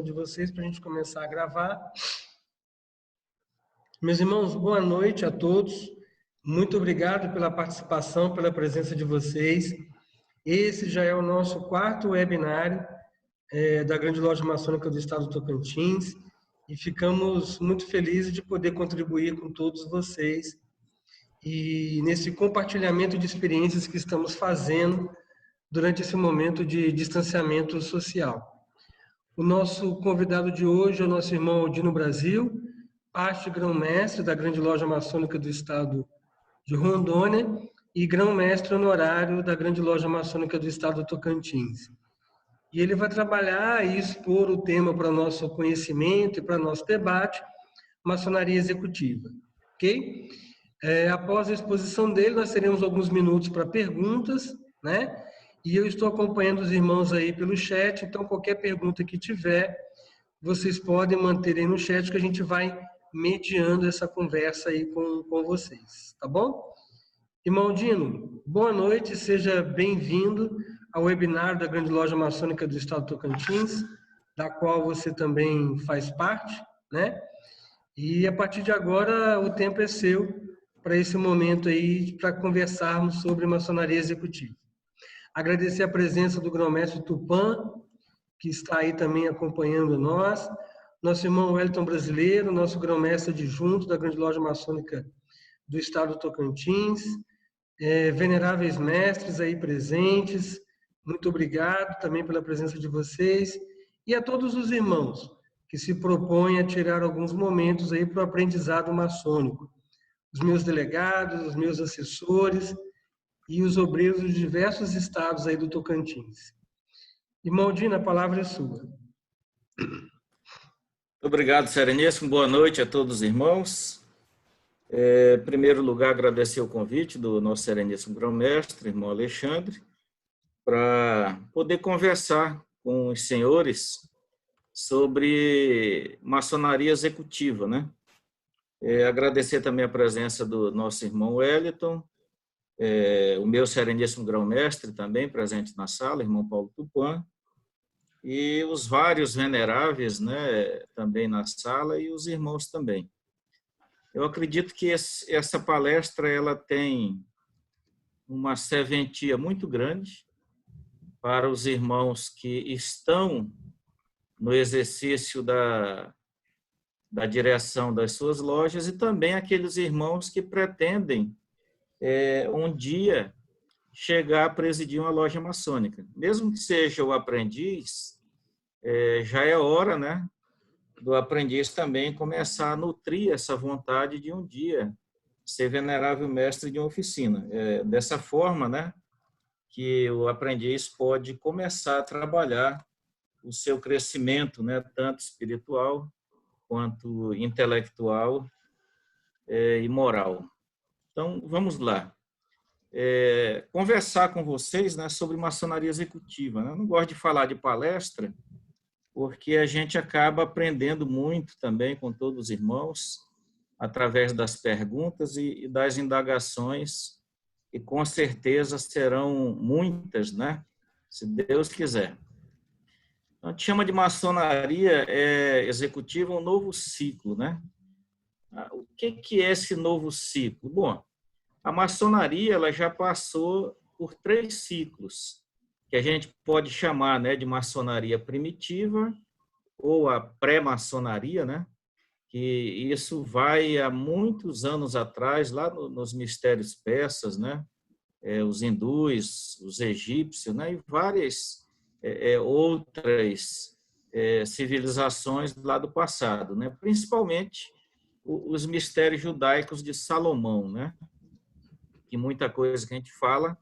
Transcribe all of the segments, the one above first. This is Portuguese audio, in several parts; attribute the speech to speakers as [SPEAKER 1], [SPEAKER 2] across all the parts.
[SPEAKER 1] de vocês para a gente começar a gravar. Meus irmãos, boa noite a todos. Muito obrigado pela participação, pela presença de vocês. Esse já é o nosso quarto webinário da Grande Loja Maçônica do Estado do Tocantins e ficamos muito felizes de poder contribuir com todos vocês e nesse compartilhamento de experiências que estamos fazendo durante esse momento de distanciamento social. O nosso convidado de hoje é o nosso irmão Aldino Brasil, parte grão-mestre da Grande Loja Maçônica do Estado de Rondônia e grão-mestre honorário da Grande Loja Maçônica do Estado do Tocantins. E ele vai trabalhar e expor o tema para nosso conhecimento e para nosso debate, maçonaria executiva, ok? Após a exposição dele, nós teremos alguns minutos para perguntas, né? E eu estou acompanhando os irmãos aí pelo chat, então qualquer pergunta que tiver, vocês podem manter aí no chat que a gente vai mediando essa conversa aí com vocês, tá bom? Irmão Aldino, boa noite, seja bem-vindo ao webinar da Grande Loja Maçônica do Estado do Tocantins, da qual você também faz parte, né? E a partir de agora o tempo é seu para esse momento aí, para conversarmos sobre maçonaria executiva. Agradecer a presença do grão-mestre Tupã, que está aí também acompanhando nós, nosso irmão Wellington Brasileiro, nosso grão-mestre adjunto da Grande Loja Maçônica do Estado do Tocantins, veneráveis mestres aí presentes, muito obrigado também pela presença de vocês, e a todos os irmãos que se propõem a tirar alguns momentos aí para o aprendizado maçônico, os meus delegados, os meus assessores e os obreiros de diversos estados aí do Tocantins. Irmão Aldino, a palavra é sua.
[SPEAKER 2] Obrigado, Sereníssimo. Boa noite a todos os irmãos. Em primeiro lugar, agradecer o convite do nosso Sereníssimo Grão-Mestre, irmão Alexandre, para poder conversar com os senhores sobre maçonaria executiva, né? Agradecer também a presença do nosso irmão Wellington, o meu Sereníssimo Grão-Mestre também presente na sala, irmão Paulo Tupã, e os vários veneráveis, né, também na sala, e os irmãos também. Eu acredito que essa palestra ela tem uma serventia muito grande para os irmãos que estão no exercício da direção das suas lojas e também aqueles irmãos que pretendem um dia chegar a presidir uma loja maçônica. Mesmo que seja o aprendiz, já é hora, né, do aprendiz também começar a nutrir essa vontade de um dia ser venerável mestre de uma oficina. Dessa forma, né, que o aprendiz pode começar a trabalhar o seu crescimento, né, tanto espiritual quanto intelectual e moral. Então, vamos lá. Conversar com vocês, né, sobre maçonaria executiva. Eu não gosto de falar de palestra, porque a gente acaba aprendendo muito também com todos os irmãos, através das perguntas e das indagações, e com certeza serão muitas, né, se Deus quiser. A gente chama de maçonaria executiva um novo ciclo, né? O que é esse novo ciclo? Bom, a maçonaria ela já passou por 3 ciclos, que a gente pode chamar, né, de maçonaria primitiva ou a pré-maçonaria, né? Que isso vai há muitos anos atrás, lá nos mistérios persas, né? Os hindus, os egípcios, né? E várias outras civilizações lá do passado, né? Principalmente os mistérios judaicos de Salomão, né? Que muita coisa que a gente fala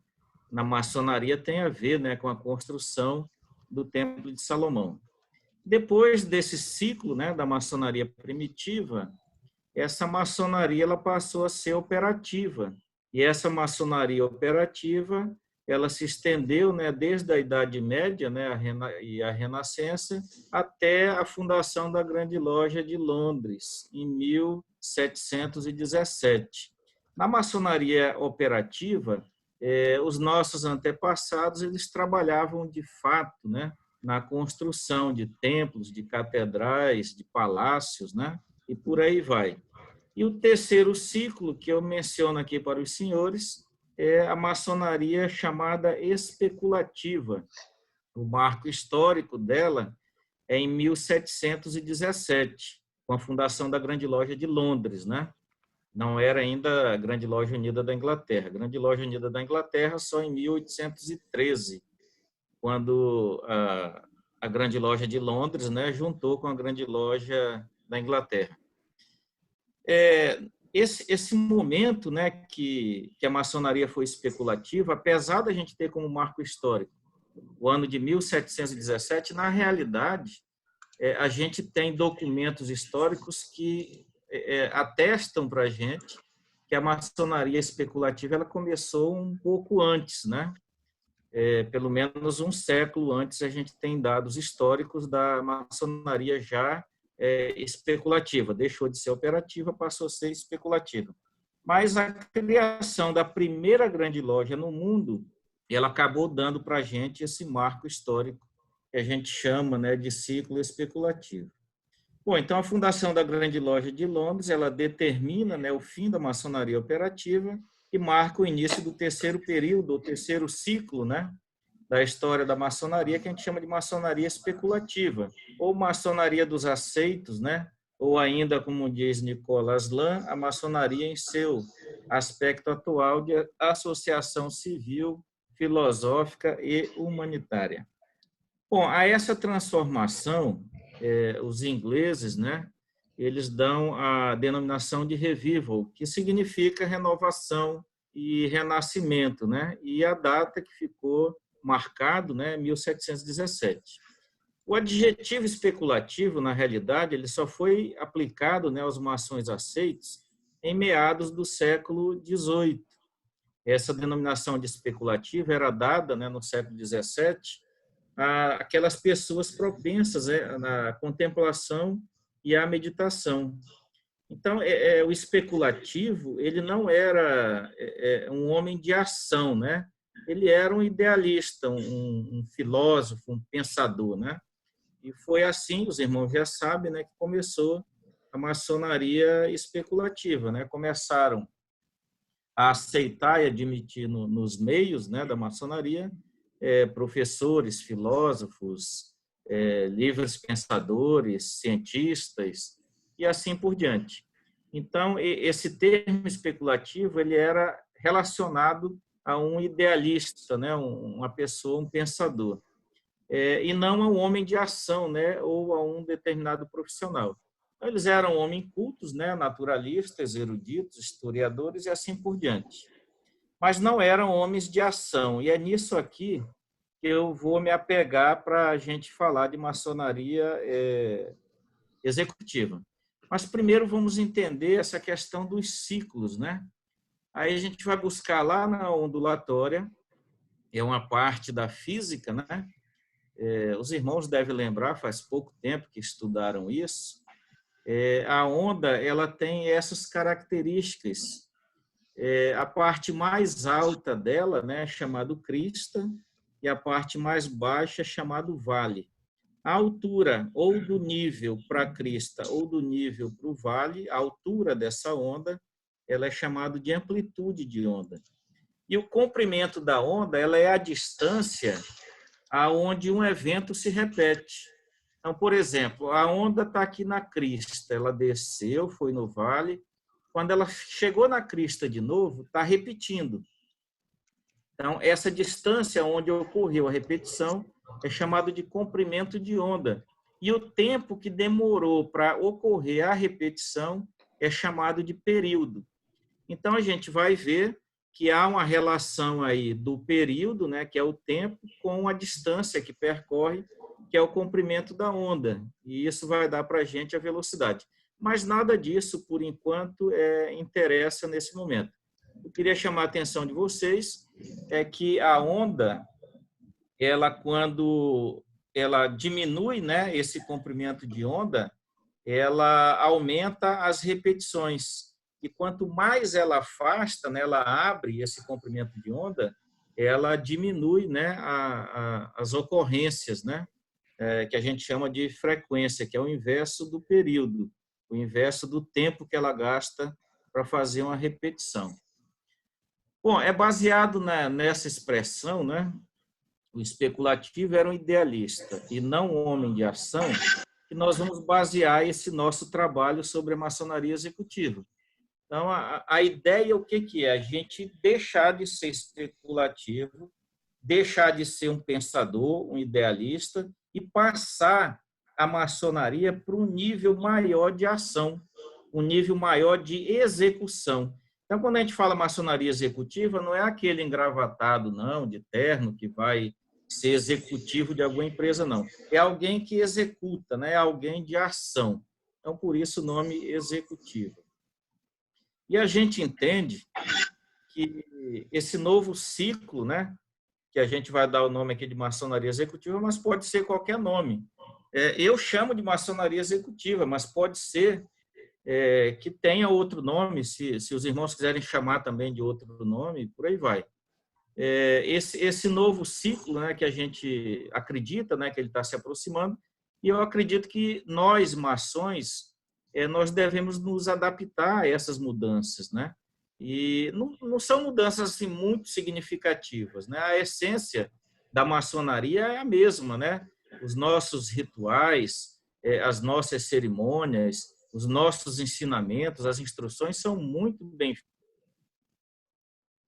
[SPEAKER 2] na maçonaria tem a ver, né, com a construção do Templo de Salomão. Depois desse ciclo, né, da maçonaria primitiva, essa maçonaria ela passou a ser operativa. E essa maçonaria operativa ela se estendeu, né, desde a Idade Média, né, e a Renascença, até a fundação da Grande Loja de Londres, em 1717. Na maçonaria operativa, os nossos antepassados eles trabalhavam de fato, né, na construção de templos, de catedrais, de palácios, né? E por aí vai. E o terceiro ciclo que eu menciono aqui para os senhores é a maçonaria chamada especulativa. O marco histórico dela é em 1717, com a fundação da Grande Loja de Londres, né? Não era ainda a Grande Loja Unida da Inglaterra. A Grande Loja Unida da Inglaterra só em 1813, quando a Grande Loja de Londres, né, juntou com a Grande Loja da Inglaterra. Esse momento, né, que a maçonaria foi especulativa, apesar da gente ter como marco histórico o ano de 1717, na realidade, a gente tem documentos históricos que atestam para a gente que a maçonaria especulativa ela começou um pouco antes, né? Pelo menos um século antes, a gente tem dados históricos da maçonaria já especulativa. Deixou de ser operativa, passou a ser especulativa. Mas a criação da primeira grande loja no mundo, ela acabou dando para a gente esse marco histórico que a gente chama, né, de ciclo especulativo. Bom, então a fundação da Grande Loja de Londres, ela determina, né, o fim da maçonaria operativa e marca o início do terceiro período, o terceiro ciclo, né, da história da maçonaria, que a gente chama de maçonaria especulativa, ou maçonaria dos aceitos, né, ou ainda, como diz Nicolas Lan, a maçonaria em seu aspecto atual de associação civil, filosófica e humanitária. Bom, a essa transformação, os ingleses, né, eles dão a denominação de revival, que significa renovação e renascimento, né, e a data que ficou marcado, né, 1717. O adjetivo especulativo, na realidade, ele só foi aplicado, né, aos maçons aceitos em meados do século XVIII. Essa denominação de especulativo era dada, né, no século XVII, aquelas pessoas propensas na contemplação e à meditação. Então, o especulativo, ele não era um homem de ação, né? Ele era um idealista, um filósofo, um pensador, né? E foi assim, os irmãos já sabem, né, que começou a maçonaria especulativa, né? Começaram a aceitar e admitir nos meios, né, da maçonaria professores, filósofos, livres pensadores, cientistas e assim por diante. Então, esse termo especulativo ele era relacionado a um idealista, né, uma pessoa, um pensador, e não a um homem de ação, né, ou a um determinado profissional. Então, eles eram homens cultos, né, naturalistas, eruditos, historiadores e assim por diante. Mas não eram homens de ação. E é nisso aqui que eu vou me apegar para a gente falar de maçonaria executiva. Mas primeiro vamos entender essa questão dos ciclos, né? Aí a gente vai buscar lá na ondulatória, é uma parte da física, né? Os irmãos devem lembrar, faz pouco tempo que estudaram isso. A onda ela tem essas características. A parte mais alta dela, né, é chamado crista, e a parte mais baixa é chamado vale. A altura ou do nível para a crista ou do nível para o vale, a altura dessa onda, ela é chamada de amplitude de onda. E o comprimento da onda, ela é a distância aonde um evento se repete. Então, por exemplo, a onda está aqui na crista, ela desceu, foi no vale. Quando ela chegou na crista de novo, está repetindo. Então, essa distância onde ocorreu a repetição é chamado de comprimento de onda. E o tempo que demorou para ocorrer a repetição é chamado de período. Então, a gente vai ver que há uma relação aí do período, né, que é o tempo, com a distância que percorre, que é o comprimento da onda. E isso vai dar para a gente a velocidade. Mas nada disso, por enquanto, interessa nesse momento. Eu queria chamar a atenção de vocês que a onda, ela quando ela diminui, né, esse comprimento de onda, ela aumenta as repetições. E quanto mais ela afasta, né, ela abre esse comprimento de onda, ela diminui, né, as ocorrências, né? que a gente chama de frequência, que é o inverso do período, o inverso do tempo que ela gasta para fazer uma repetição. Bom, é baseado nessa expressão, né? O especulativo era um idealista e não um homem de ação, que nós vamos basear esse nosso trabalho sobre a maçonaria executiva. Então, a ideia, o que é? A gente deixar de ser especulativo, deixar de ser um pensador, um idealista, e passar a maçonaria para um nível maior de ação, um nível maior de execução. Então, quando a gente fala maçonaria executiva, não é aquele engravatado, não, de terno, que vai ser executivo de alguma empresa, não. É alguém que executa, né? É alguém de ação. Então, por isso o nome executivo. E a gente entende que esse novo ciclo, né, que a gente vai dar o nome aqui de maçonaria executiva, mas pode ser qualquer nome. Eu chamo de maçonaria executiva, mas pode ser que tenha outro nome, se os irmãos quiserem chamar também de outro nome, por aí vai. Esse novo ciclo, né, que a gente acredita, né, que ele está se aproximando, e eu acredito que nós, maçons, nós devemos nos adaptar a essas mudanças, né? E não são mudanças assim, muito significativas, né? A essência da maçonaria é a mesma, né? Os nossos rituais, as nossas cerimônias, os nossos ensinamentos, as instruções são muito bem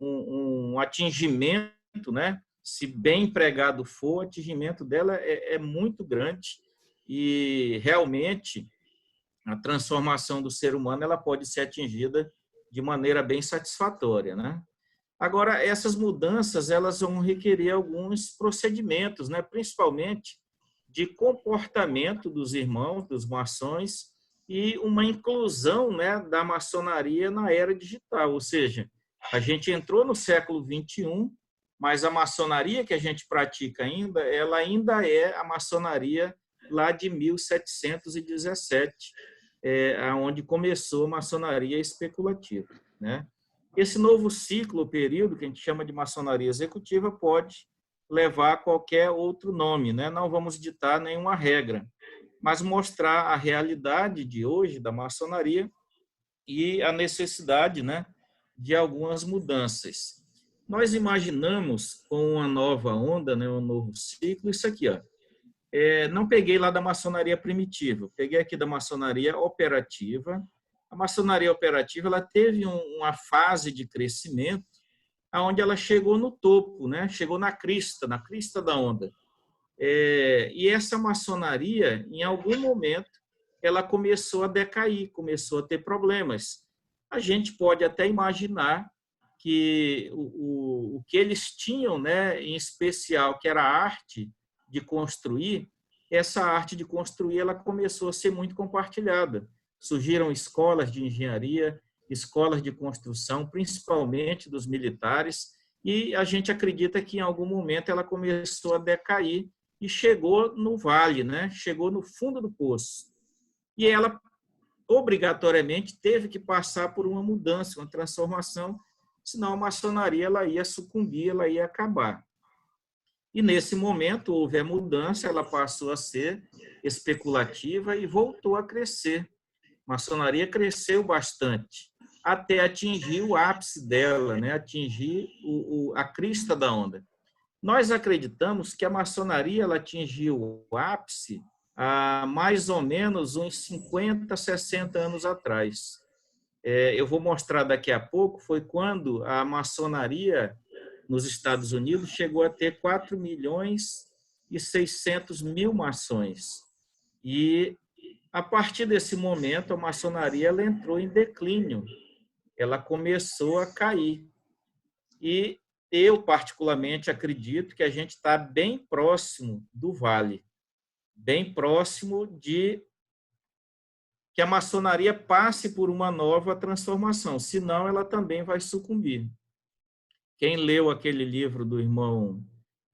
[SPEAKER 2] um atingimento, né? Se bem empregado for, o atingimento dela é muito grande e realmente a transformação do ser humano ela pode ser atingida de maneira bem satisfatória, né? Agora, essas mudanças elas vão requerer alguns procedimentos, né? Principalmente de comportamento dos irmãos, dos maçons, e uma inclusão, né, da maçonaria na era digital, ou seja, a gente entrou no século XXI, mas a maçonaria que a gente pratica ainda, ela ainda é a maçonaria lá de 1717, onde começou a maçonaria especulativa, né? Esse novo ciclo, período, que a gente chama de maçonaria executiva, pode levar a qualquer outro nome, né? Não vamos ditar nenhuma regra, mas mostrar a realidade de hoje da maçonaria e a necessidade, né, de algumas mudanças. Nós imaginamos com uma nova onda, né, um novo ciclo, isso aqui, ó. Não peguei lá da maçonaria primitiva, peguei aqui da maçonaria operativa. A maçonaria operativa ela teve uma fase de crescimento onde ela chegou no topo, né? Chegou na crista da onda. E essa maçonaria, em algum momento, ela começou a decair, começou a ter problemas. A gente pode até imaginar que o que eles tinham, né, em especial, que era a arte de construir, essa arte de construir ela começou a ser muito compartilhada. Surgiram escolas de engenharia, escolas de construção, principalmente dos militares, e a gente acredita que em algum momento ela começou a decair e chegou no vale, né? Chegou no fundo do poço. E ela, obrigatoriamente, teve que passar por uma mudança, uma transformação, senão a maçonaria ela ia sucumbir, ela ia acabar. E, nesse momento, houve a mudança, ela passou a ser especulativa e voltou a crescer. A maçonaria cresceu bastante, até atingir o ápice dela, né? Atingir a crista da onda. Nós acreditamos que a maçonaria ela atingiu o ápice há mais ou menos uns 50, 60 anos atrás. Eu vou mostrar daqui a pouco, foi quando a maçonaria nos Estados Unidos chegou a ter 4.600.000 maçons. E, a partir desse momento, a maçonaria ela entrou em declínio, ela começou a cair. E eu, particularmente, acredito que a gente está bem próximo do vale, bem próximo de que a maçonaria passe por uma nova transformação, senão ela também vai sucumbir. Quem leu aquele livro do irmão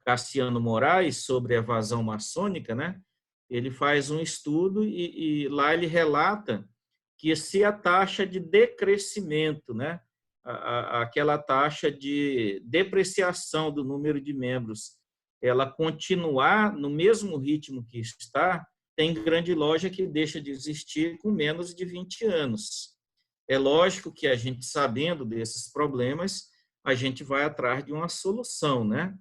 [SPEAKER 2] Cassiano Moraes sobre a evasão maçônica, né? Ele faz um estudo e lá ele relata que se a taxa de decrescimento, né? Aquela taxa de depreciação do número de membros ela continuar no mesmo ritmo que está, tem grande loja que deixa de existir com menos de 20 anos. É lógico que a gente, sabendo desses problemas, a gente vai atrás de uma solução, né?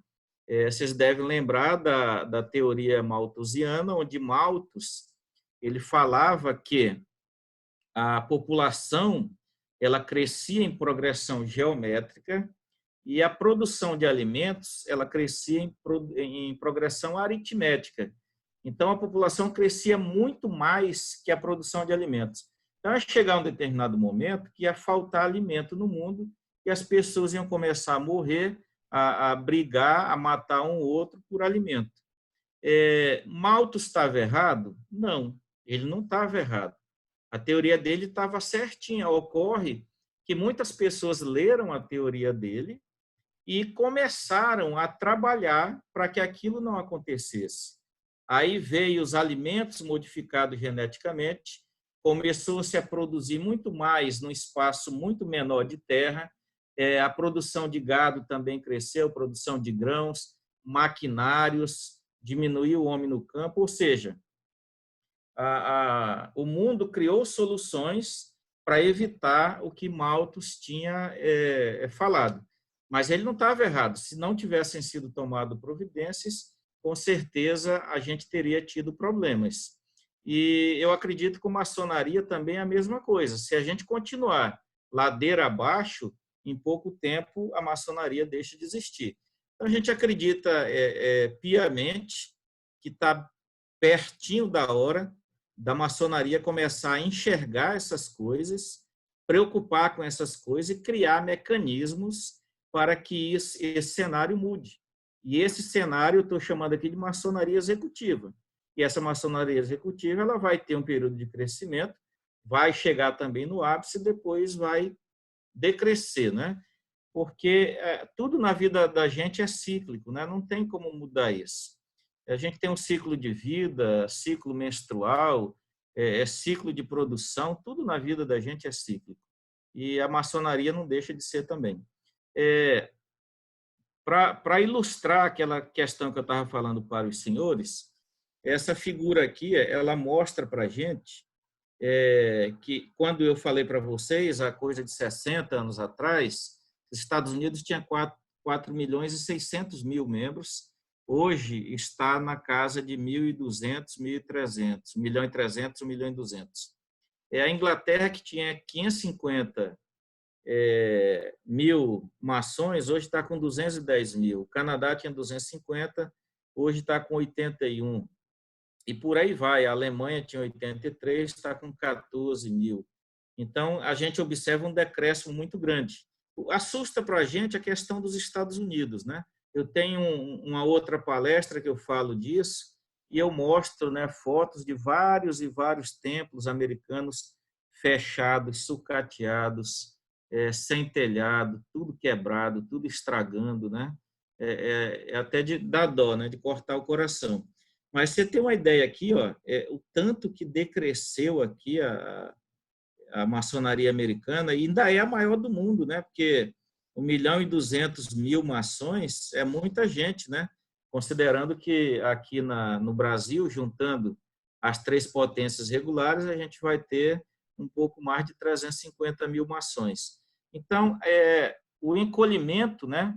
[SPEAKER 2] Vocês devem lembrar da teoria malthusiana, onde Malthus ele falava que a população ela crescia em progressão geométrica e a produção de alimentos ela crescia em progressão aritmética. Então, a população crescia muito mais que a produção de alimentos. Então, ia chegar um determinado momento que ia faltar alimento no mundo e as pessoas iam começar a morrer, a brigar, a matar um outro por alimento. Malthus estava errado? Não, ele não estava errado. A teoria dele estava certinha. Ocorre que muitas pessoas leram a teoria dele e começaram a trabalhar para que aquilo não acontecesse. Aí veio os alimentos modificados geneticamente, começou-se a produzir muito mais num espaço muito menor de terra, a produção de gado também cresceu, produção de grãos, maquinários, diminuiu o homem no campo, ou seja, o mundo criou soluções para evitar o que Malthus tinha falado. Mas ele não estava errado. Se não tivessem sido tomadas providências, com certeza a gente teria tido problemas. E eu acredito que a maçonaria também é a mesma coisa. Se a gente continuar ladeira abaixo, em pouco tempo a maçonaria deixa de existir. Então, a gente acredita piamente que está pertinho da hora da maçonaria começar a enxergar essas coisas, preocupar com essas coisas e criar mecanismos para que esse cenário mude. E esse cenário eu estou chamando aqui de maçonaria executiva. E essa maçonaria executiva ela vai ter um período de crescimento, vai chegar também no ápice e depois vai decrescer, né? Porque tudo na vida da gente é cíclico, né? Não tem como mudar isso. A gente tem um ciclo de vida, ciclo menstrual, ciclo de produção, tudo na vida da gente é cíclico. E a maçonaria não deixa de ser também. Para ilustrar aquela questão que eu estava falando para os senhores, essa figura aqui, ela mostra para a gente que, quando eu falei para vocês, há coisa de 60 anos atrás, os Estados Unidos tinha 4 milhões e 600 mil membros, hoje está na casa de 1.200, 1.300, 1.300.000, 1.200.000. A Inglaterra, que tinha 550 mil maçons, hoje está com 210 mil. O Canadá tinha 250, hoje está com 81. E por aí vai. A Alemanha tinha 83, está com 14 mil. Então, a gente observa um decréscimo muito grande. Assusta para a gente a questão dos Estados Unidos, né? Eu tenho uma outra palestra que eu falo disso e eu mostro, né, fotos de vários e vários templos americanos fechados, sucateados, sem telhado, tudo quebrado, tudo estragando, né? Até de dar dó, né? De cortar o coração. Mas você tem uma ideia aqui, ó, o tanto que decresceu aqui a maçonaria americana, e ainda é a maior do mundo, né? Porque 1.200.000 maçons é muita gente, né? Considerando que aqui no Brasil, juntando as 3 potências regulares, a gente vai ter um pouco mais de 350 mil maçons. Então, o encolhimento, né,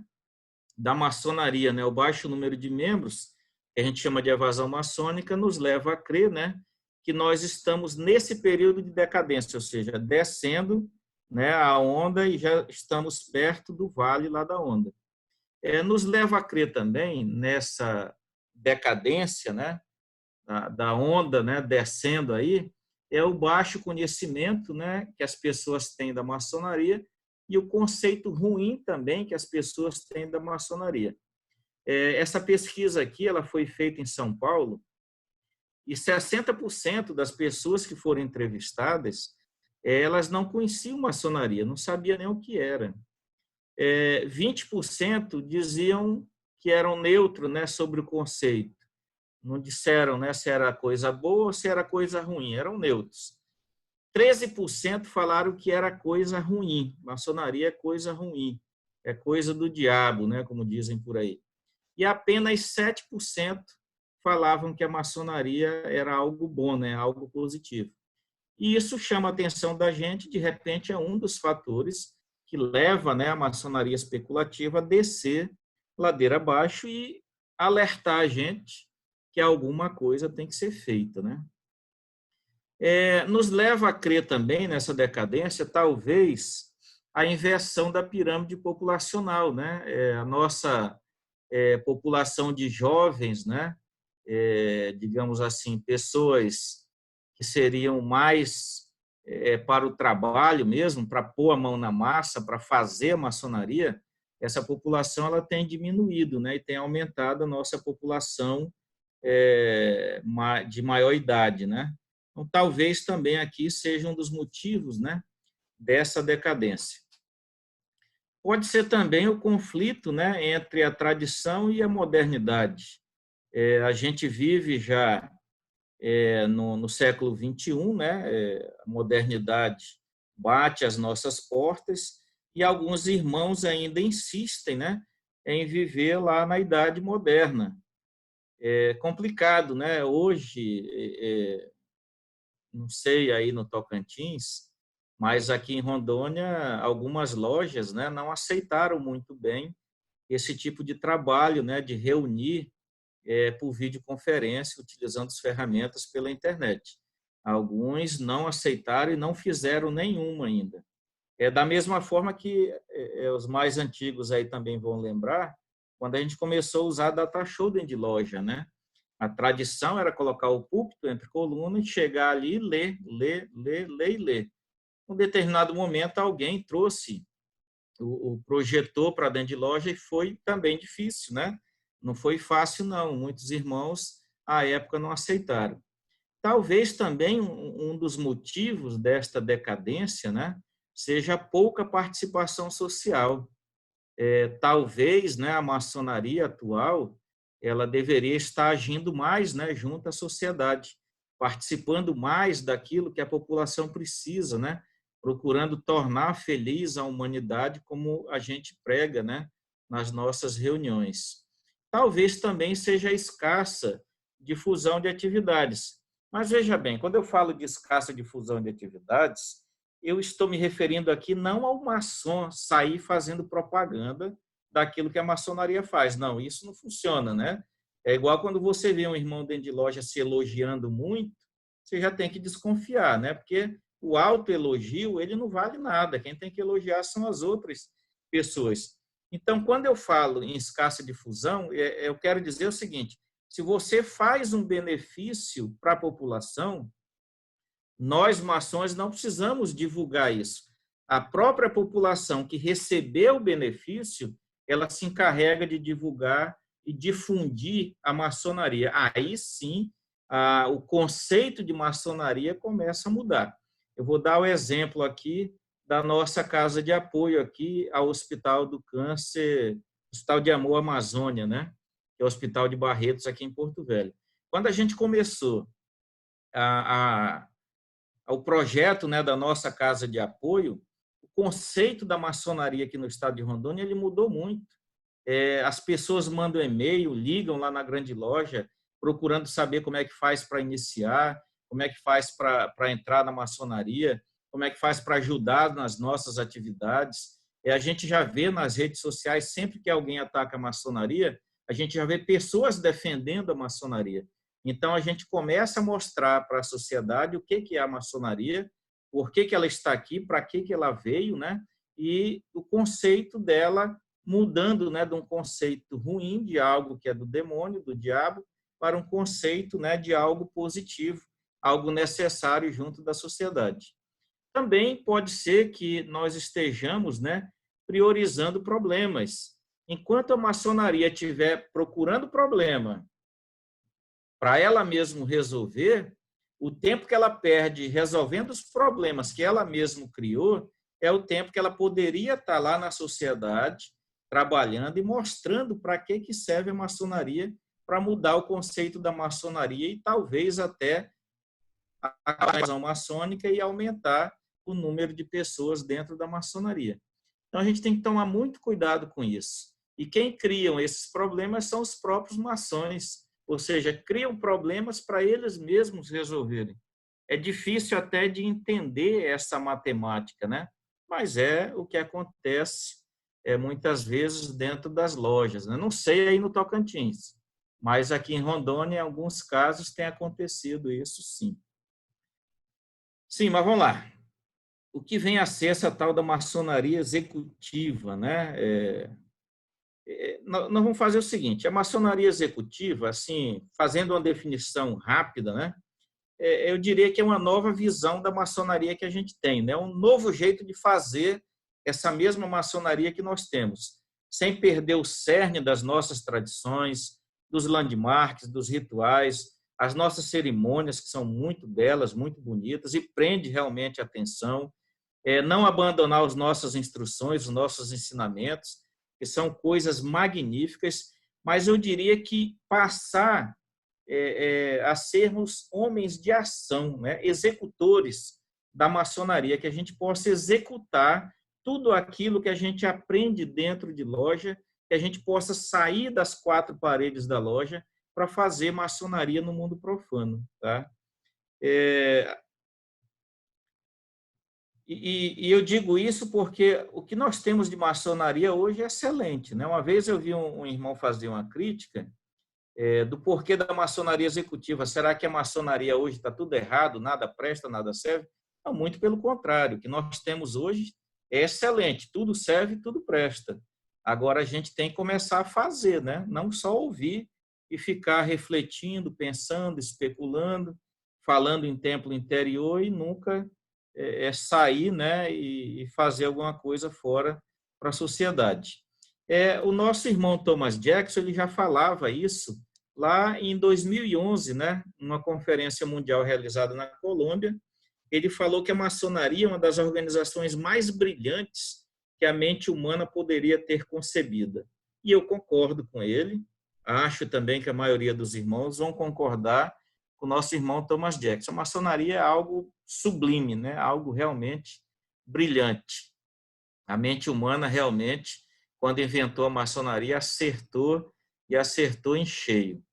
[SPEAKER 2] da maçonaria, né, o baixo número de membros, que a gente chama de evasão maçônica, nos leva a crer, né, que nós estamos nesse período de decadência, ou seja, descendo, né, a onda e já estamos perto do vale lá da onda. Nos leva a crer também nessa decadência, né, da onda, né, descendo aí, o baixo conhecimento, né, que as pessoas têm da maçonaria e o conceito ruim também que as pessoas têm da maçonaria. Essa pesquisa aqui ela foi feita em São Paulo e 60% das pessoas que foram entrevistadas, elas não conheciam maçonaria, não sabiam nem o que era. 20% diziam que eram neutros, né, sobre o conceito. Não disseram, né, se era coisa boa ou se era coisa ruim, eram neutros. 13% falaram que era coisa ruim, maçonaria é coisa ruim, é coisa do diabo, né, como dizem por aí. e apenas 7% falavam que a maçonaria era algo bom, né? Algo positivo. E isso chama a atenção da gente, de repente é um dos fatores que leva, né, a maçonaria especulativa a descer ladeira abaixo e alertar a gente que alguma coisa tem que ser feita, né? Nos leva a crer também nessa decadência, talvez, a inversão da pirâmide populacional, né? A nossa população de jovens, né? Digamos assim, pessoas que seriam mais para o trabalho mesmo, para pôr a mão na massa, para fazer a maçonaria, essa população ela tem diminuído, né? E tem aumentado a nossa população de maior idade, né? Então, talvez também aqui seja um dos motivos, né, dessa decadência. Pode ser também o conflito, né, entre a tradição e a modernidade. A gente vive já no século XXI, né, a modernidade bate às nossas portas e alguns irmãos ainda insistem, né, em viver lá na idade moderna. É complicado, né? Hoje, não sei aí no Tocantins, mas aqui em Rondônia, algumas lojas, né, não aceitaram muito bem esse tipo de trabalho, né, de reunir por videoconferência, utilizando as ferramentas pela internet. Alguns não aceitaram e não fizeram nenhuma ainda. Da mesma forma que os mais antigos aí também vão lembrar, quando a gente começou a usar data show dentro de loja, né? A tradição era colocar o púlpito entre colunas, chegar ali, ler, ler, ler, ler e ler. Em um determinado momento, alguém trouxe o projetor para dentro de loja e foi também difícil, né? Não foi fácil, não. Muitos irmãos, à época, não aceitaram. Talvez também um dos motivos desta decadência, né, seja a pouca participação social. Talvez, né, a maçonaria atual ela deveria estar agindo mais, né, junto à sociedade, participando mais daquilo que a população precisa, né, procurando tornar feliz a humanidade como a gente prega, né, nas nossas reuniões. Talvez também seja a escassa difusão de atividades. Mas veja bem, quando eu falo de escassa difusão de atividades, eu estou me referindo aqui não ao maçom sair fazendo propaganda daquilo que a maçonaria faz. Não, isso não funciona, né? É igual quando você vê um irmão dentro de loja se elogiando muito, você já tem que desconfiar, né? Porque o autoelogio, ele não vale nada. Quem tem que elogiar são as outras pessoas. Então, quando eu falo em escassa difusão, eu quero dizer o seguinte: se você faz um benefício para a população, nós, maçons, não precisamos divulgar isso. A própria população que recebeu o benefício, ela se encarrega de divulgar e difundir a maçonaria. Aí sim, o conceito de maçonaria começa a mudar. Eu vou dar o exemplo aqui da nossa casa de apoio aqui ao Hospital do Câncer, Hospital de Amor Amazônia, né? Que é o Hospital de Barretos aqui em Porto Velho. Quando a gente começou o projeto, né, da nossa casa de apoio, o conceito da maçonaria aqui no estado de Rondônia ele mudou muito. As pessoas mandam e-mail, ligam lá na grande loja, procurando saber como é que faz para iniciar, como é que faz para entrar na maçonaria, como é que faz para ajudar nas nossas atividades. A gente já vê nas redes sociais, sempre que alguém ataca a maçonaria, a gente já vê pessoas defendendo a maçonaria. Então, a gente começa a mostrar para a sociedade o que é a maçonaria, por que ela está aqui, para que ela veio, né? E o conceito dela mudando, né, de um conceito ruim, de algo que é do demônio, do diabo, para um conceito, né, de algo positivo, algo necessário junto da sociedade. Também pode ser que nós estejamos, né, priorizando problemas. Enquanto a maçonaria estiver procurando problema para ela mesma resolver, o tempo que ela perde resolvendo os problemas que ela mesma criou é o tempo que ela poderia estar lá na sociedade, trabalhando e mostrando para que serve a maçonaria, para mudar o conceito da maçonaria e talvez até a visão maçônica e aumentar o número de pessoas dentro da maçonaria. Então, a gente tem que tomar muito cuidado com isso. E quem criam esses problemas são os próprios maçons, ou seja, criam problemas para eles mesmos resolverem. É difícil até de entender essa matemática, né? Mas é o que acontece muitas vezes dentro das lojas, né? Não sei aí no Tocantins, mas aqui em Rondônia, em alguns casos, tem acontecido isso, sim. Sim, mas vamos lá. O que vem a ser essa tal da maçonaria executiva, né? Nós vamos fazer o seguinte: a maçonaria executiva, assim, fazendo uma definição rápida, né? Eu diria que é uma nova visão da maçonaria que a gente tem, né? Um novo jeito de fazer essa mesma maçonaria que nós temos, sem perder o cerne das nossas tradições, dos landmarks, dos rituais, as nossas cerimônias, que são muito belas, muito bonitas, e prende realmente a atenção, não abandonar as nossas instruções, os nossos ensinamentos, que são coisas magníficas, mas eu diria que passar a sermos homens de ação, né? Executores da maçonaria, que a gente possa executar tudo aquilo que a gente aprende dentro de loja, que a gente possa sair das quatro paredes da loja para fazer maçonaria no mundo profano. Tá? E eu digo isso porque o que nós temos de maçonaria hoje é excelente. Né? Uma vez eu vi um irmão fazer uma crítica do porquê da maçonaria executiva. Será que a maçonaria hoje está tudo errado, nada presta, nada serve? Não, muito pelo contrário. O que nós temos hoje é excelente, tudo serve, tudo presta. Agora a gente tem que começar a fazer, né? Não só ouvir e ficar refletindo, pensando, especulando, falando em templo interior e nunca sair, né? E fazer alguma coisa fora para a sociedade. O nosso irmão Thomas Jackson ele já falava isso lá em 2011, né, numa conferência mundial realizada na Colômbia. Ele falou que a maçonaria é uma das organizações mais brilhantes que a mente humana poderia ter concebida. E eu concordo com ele. Acho também que a maioria dos irmãos vão concordar com o nosso irmão Thomas Jackson. A maçonaria é algo sublime, né? Algo realmente brilhante. A mente humana realmente, quando inventou a maçonaria, acertou e acertou em cheio.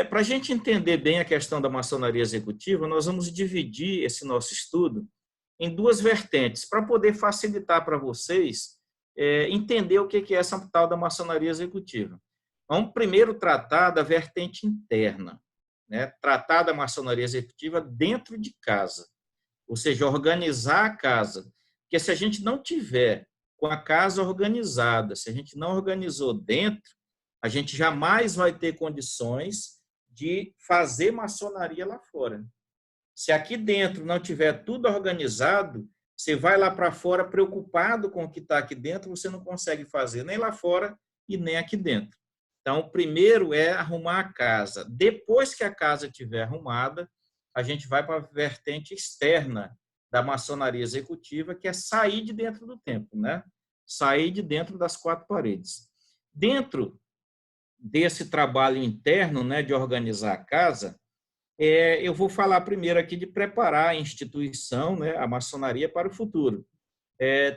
[SPEAKER 2] Para a gente entender bem a questão da maçonaria executiva, nós vamos dividir esse nosso estudo em duas vertentes, para poder facilitar para vocês entender o que é essa tal da maçonaria executiva. Vamos primeiro tratar da vertente interna, né? Tratar da maçonaria executiva dentro de casa, ou seja, organizar a casa. Porque se a gente não tiver com a casa organizada, se a gente não organizou dentro, a gente jamais vai ter condições de fazer maçonaria lá fora. Se aqui dentro não tiver tudo organizado, você vai lá para fora preocupado com o que está aqui dentro, você não consegue fazer nem lá fora e nem aqui dentro. Então, primeiro é arrumar a casa. Depois que a casa estiver arrumada, a gente vai para a vertente externa da maçonaria executiva, que é sair de dentro do templo, né? Sair de dentro das quatro paredes. Dentro desse trabalho interno, né, de organizar a casa, eu vou falar primeiro aqui de preparar a instituição, né, a maçonaria para o futuro.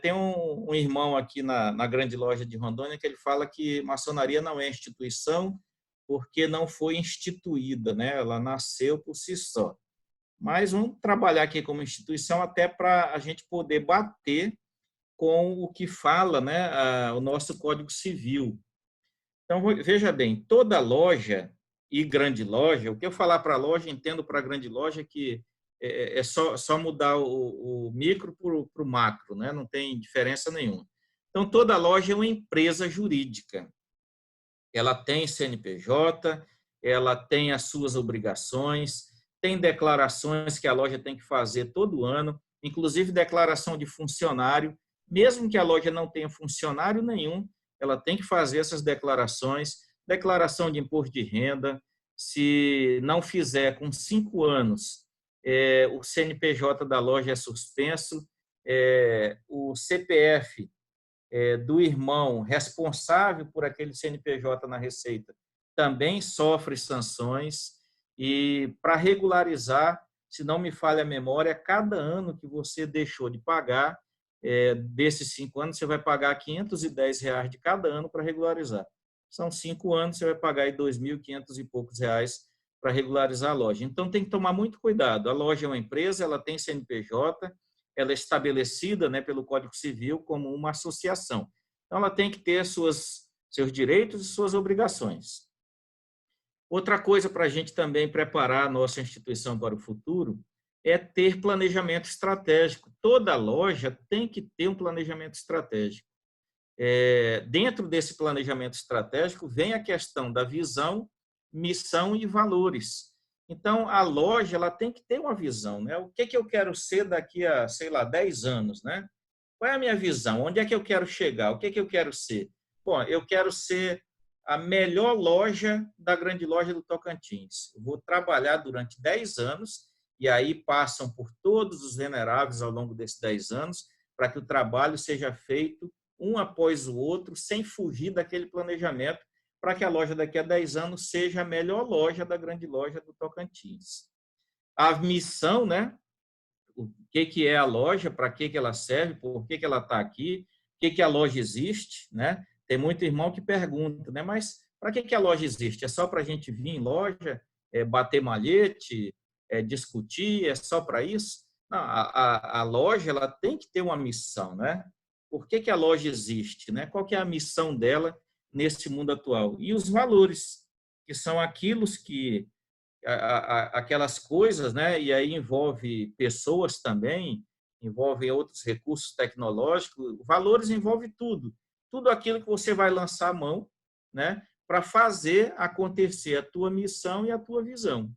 [SPEAKER 2] Tem um irmão aqui na grande loja de Rondônia que ele fala que maçonaria não é instituição porque não foi instituída, né, ela nasceu por si só. Mas vamos trabalhar aqui como instituição até para a gente poder bater com o que fala, né, o nosso Código Civil. Então, veja bem, toda loja e grande loja, o que eu falar para a loja, entendo para a grande loja que é só mudar o micro para o macro, né? Não tem diferença nenhuma. Então, toda loja é uma empresa jurídica. Ela tem CNPJ, ela tem as suas obrigações, tem declarações que a loja tem que fazer todo ano, inclusive declaração de funcionário. Mesmo que a loja não tenha funcionário nenhum, ela tem que fazer essas declarações, declaração de imposto de renda. Se não fizer com 5 anos, o CNPJ da loja é suspenso, o CPF do irmão responsável por aquele CNPJ na Receita também sofre sanções. E para regularizar, se não me falha a memória, cada ano que você deixou de pagar, desses 5 anos, você vai pagar R$ 510 de cada ano para regularizar. São 5 anos, você vai pagar aí 2.500 e poucos reais para regularizar a loja. Então, tem que tomar muito cuidado. A loja é uma empresa, ela tem CNPJ, ela é estabelecida, né, pelo Código Civil como uma associação. Então, ela tem que ter seus direitos e suas obrigações. Outra coisa para a gente também preparar a nossa instituição para o futuro é ter planejamento estratégico. Toda loja tem que ter um planejamento estratégico. Dentro desse planejamento estratégico vem a questão da visão, missão e valores. Então, a loja ela tem que ter uma visão, né? O que eu quero ser daqui a, sei lá, 10 anos, né? Qual é a minha visão? Onde é que eu quero chegar? O que eu quero ser? Bom, eu quero ser a melhor loja da grande loja do Tocantins. Eu vou trabalhar durante 10 anos e aí passam por todos os veneráveis ao longo desses 10 anos para que o trabalho seja feito um após o outro, sem fugir daquele planejamento, para que a loja daqui a 10 anos seja a melhor loja da grande loja do Tocantins. A missão, né? O que é a loja, para que ela serve, por que ela está aqui, por que a loja existe, né? Tem muito irmão que pergunta, né? Mas para que a loja existe? É só para a gente vir em loja, bater malhete, discutir, é só para isso? Não, a loja ela tem que ter uma missão, né? Por que a loja existe, né? Qual que é a missão dela nesse mundo atual? E os valores, que são aquelas coisas, né? E aí envolve pessoas também, envolve outros recursos tecnológicos, valores envolve tudo aquilo que você vai lançar a mão, né? Para fazer acontecer a tua missão e a tua visão.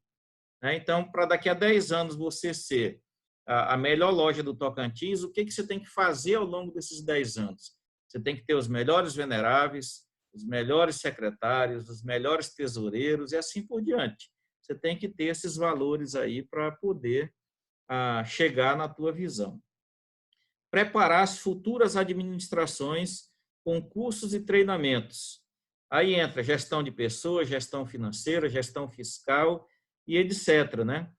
[SPEAKER 2] Então, para daqui a 10 anos você ser a melhor loja do Tocantins, o que você tem que fazer ao longo desses 10 anos? Você tem que ter os melhores veneráveis, os melhores secretários, os melhores tesoureiros e assim por diante. Você tem que ter esses valores aí para poder chegar na tua visão. Preparar as futuras administrações com cursos e treinamentos. Aí entra gestão de pessoas, gestão financeira, gestão fiscal e etc., né?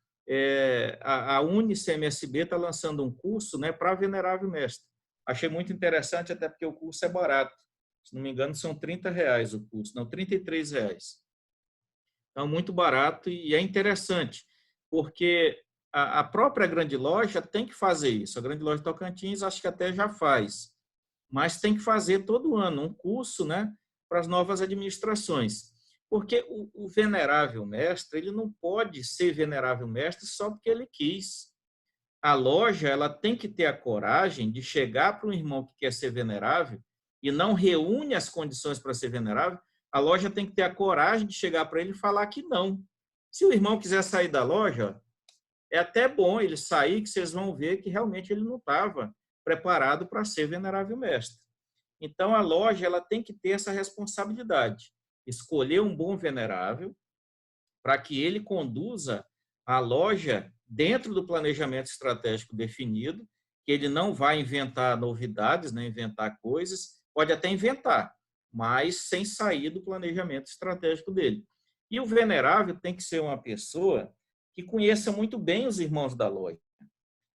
[SPEAKER 2] A UniCMSB está lançando um curso, né, para venerável mestre. Achei muito interessante, até porque o curso é barato. Se não me engano, são R$30 o curso, não, R$33. Então, muito barato e é interessante, porque a própria grande loja tem que fazer isso. A grande loja Tocantins, acho que até já faz, mas tem que fazer todo ano um curso, né, para as novas administrações. Porque o venerável mestre, ele não pode ser venerável mestre só porque ele quis. A loja ela tem que ter a coragem de chegar para um irmão que quer ser venerável e não reúne as condições para ser venerável. A loja tem que ter a coragem de chegar para ele e falar que não. Se o irmão quiser sair da loja, é até bom ele sair, que vocês vão ver que realmente ele não estava preparado para ser venerável mestre. Então, a loja ela tem que ter essa responsabilidade. Escolher um bom venerável para que ele conduza a loja dentro do planejamento estratégico definido, que ele não vai inventar novidades, né, inventar coisas, pode até inventar, mas sem sair do planejamento estratégico dele. E o venerável tem que ser uma pessoa que conheça muito bem os irmãos da loja,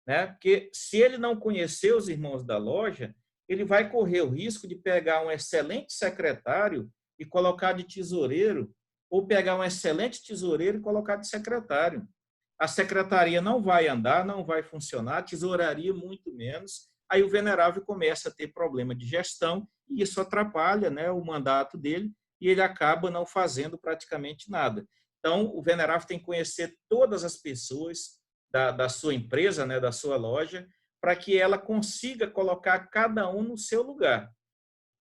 [SPEAKER 2] né? Porque se ele não conhecer os irmãos da loja, ele vai correr o risco de pegar um excelente secretário e colocar de tesoureiro, ou pegar um excelente tesoureiro e colocar de secretário. A secretaria não vai andar, não vai funcionar, a tesouraria muito menos. Aí o venerável começa a ter problema de gestão e isso atrapalha, né, o mandato dele e ele acaba não fazendo praticamente nada. Então, o venerável tem que conhecer todas as pessoas da sua empresa, né, da sua loja, para que ela consiga colocar cada um no seu lugar.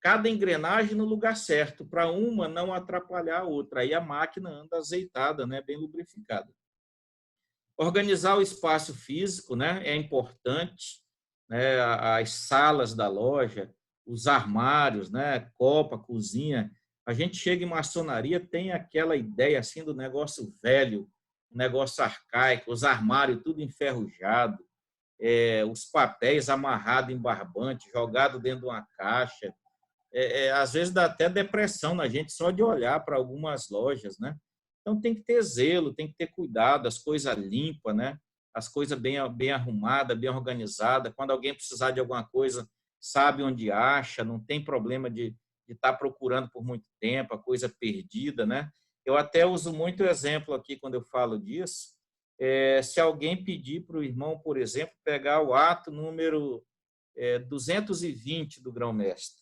[SPEAKER 2] Cada engrenagem no lugar certo, para uma não atrapalhar a outra. Aí a máquina anda azeitada, né, bem lubrificada. Organizar o espaço físico, né, é importante, né, as salas da loja, os armários, né, copa, cozinha. A gente chega em maçonaria, tem aquela ideia assim do negócio velho, negócio arcaico, os armários tudo enferrujado, os papéis amarrados em barbante, jogados dentro de uma caixa. Às vezes dá até depressão na gente só de olhar para algumas lojas, né? Então tem que ter zelo, tem que ter cuidado, as coisas limpas, né? as coisas bem arrumadas, bem organizadas. Quando alguém precisar de alguma coisa, sabe onde acha, não tem problema de estar procurando por muito tempo, a coisa perdida, né? Eu até uso muito exemplo aqui quando eu falo disso. Se alguém pedir para o irmão, por exemplo, pegar o ato número 220 do grão-mestre,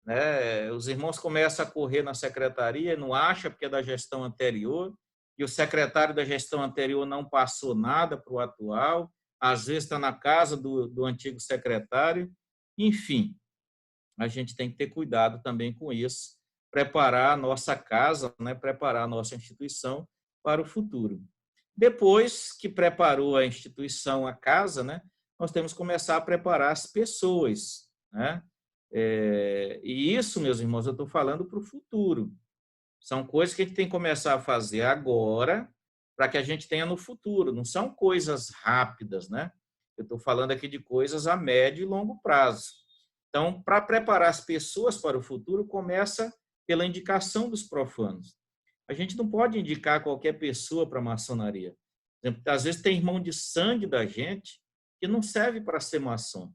[SPEAKER 2] né? Os irmãos começam a correr na secretaria, não acha porque é da gestão anterior, e o secretário da gestão anterior não passou nada para o atual, às vezes está na casa do antigo secretário. Enfim, a gente tem que ter cuidado também com isso, preparar a nossa casa, né? Preparar a nossa instituição para o futuro. Depois que preparou a instituição, a casa, né? Nós temos que começar a preparar as pessoas, né? E isso, meus irmãos, eu estou falando para o futuro. São coisas que a gente tem que começar a fazer agora para que a gente tenha no futuro. Não são coisas rápidas, né? Eu estou falando aqui de coisas a médio e longo prazo. Então, para preparar as pessoas para o futuro, começa pela indicação dos profanos. A gente não pode indicar qualquer pessoa para a maçonaria. Às vezes tem irmão de sangue da gente que não serve para ser maçom.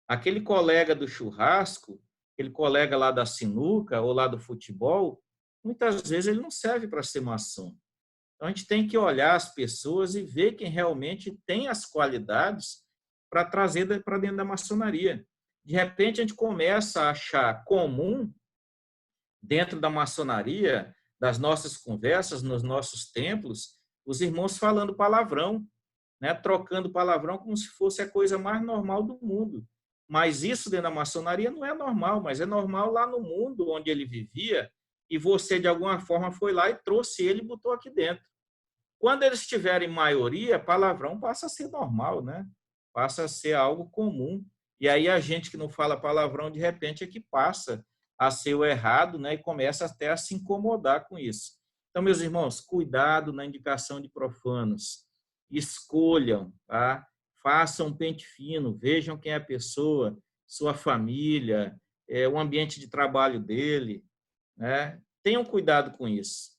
[SPEAKER 2] Aquele colega do churrasco, aquele colega lá da sinuca ou lá do futebol, muitas vezes ele não serve para ser maçom. Então, a gente tem que olhar as pessoas e ver quem realmente tem as qualidades para trazer para dentro da maçonaria. De repente, a gente começa a achar comum, dentro da maçonaria, das nossas conversas, nos nossos templos, os irmãos falando palavrão, né? Trocando palavrão como se fosse a coisa mais normal do mundo. Mas isso dentro da maçonaria não é normal, mas é normal lá no mundo onde ele vivia, e você, de alguma forma, foi lá e trouxe ele e botou aqui dentro. Quando eles estiverem maioria, palavrão passa a ser normal, né? Passa a ser algo comum. E aí a gente que não fala palavrão, de repente, é que passa a ser o errado, né? E começa até a se incomodar com isso. Então, meus irmãos, cuidado na indicação de profanos. Escolham, tá? Façam um pente fino, vejam quem é a pessoa, sua família, o ambiente de trabalho dele, né? Tenham cuidado com isso.